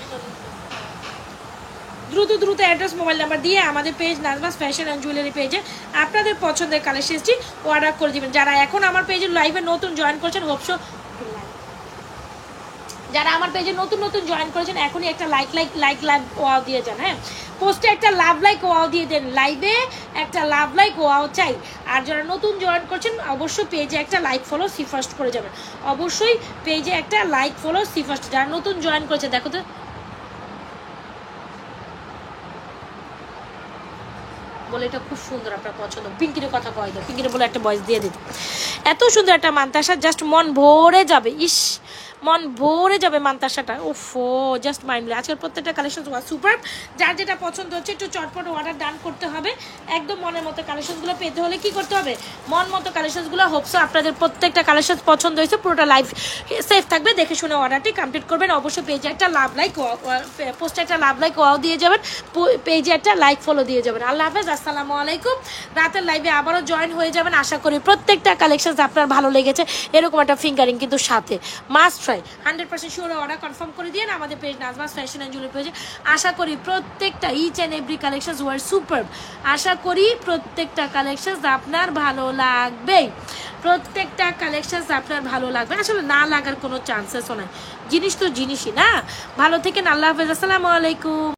Speaker 1: দ্রুত অ্যাড্রেস মোবাইল নাম্বার দিয়ে আমাদের page Najmas fashion and jewellery পেজে আপনাদের পছন্দের কালেকশনটি অর্ডার করে দিবেন। যারা এখন আমার পেজের লাইভে নতুন জয়েন করছেন, হোপসো যারা আমার পেজে নতুন জয়েন করেছেন এখনই একটা লাইক ওয়াও দিয়ে যান। হ্যাঁ, পোস্টে একটা লাইক ওয়াও দিয়ে দেন, লাইভে একটা লাইক ওয়াও চাই। আর যারা নতুন জয়েন করছেন অবশ্যই পেজে একটা লাইক ফলো সি ফার্স্ট করে যাবেন, অবশ্যই পেজে একটা লাইক ফলো সি ফার্স্ট। যারা নতুন জয়েন করেছে দেখো তো, বলে এটা খুব সুন্দর, আপনার পছন্দ। পিঙ্কির কথা কয় দাও, পিঙ্কির বলে একটা ভয়েস দিয়ে দিত। এত সুন্দর একটা মান্তাসা, জাস্ট মন ভরে যাবে, ইস মন ভরে যাবে মান্তাসাটা। ওফো, জাস্ট মাইন্ডলি। আজকের প্রত্যেকটা কালেকশন সুপার। যার যেটা পছন্দ হচ্ছে একটু চটপট অর্ডার ডান করতে হবে। একদম মনের মতো কালেকশনগুলো পেতে হলে কি করতে হবে, মন মতো কালেকশনগুলো। হোপসো আপনাদের প্রত্যেকটা কালেকশন পছন্দ হয়েছে। পুরোটা লাইভ সেফ থাকবে, দেখে শুনে অর্ডারটি কমপ্লিট করবেন। অবশ্যই পেজে একটা লাইক পোস্টে একটা লাইক ওয়াও দিয়ে যাবেন, পেজে একটা লাইক ফলো দিয়ে যাবেন। আল্লাহ হাফেজ, আসসালামু আলাইকুম। রাতের লাইভে আবারও জয়েন হয়ে যাবেন। আশা করি প্রত্যেকটা কালেকশন আপনার ভালো লেগেছে। এরকম একটা ফিঙ্গারিং কিন্তু সাথে must try, 100% sure order confirm করে দিয়ে আমাদের page Najmas fashion and jewellery পেজে। আশা করি প্রত্যেকটা each and every collections were super. আশা করি প্রত্যেকটা কালেকশনস আপনার ভালো লাগবে, প্রত্যেকটা কালেকশনস আপনার ভালো লাগবে। আসলে না লাগার কোনো চান্সেসও নাই, জিনিস তো জিনিসই না। ভালো থেকেন, আল্লাহ হাফেজ, আসসালামু আলাইকুম।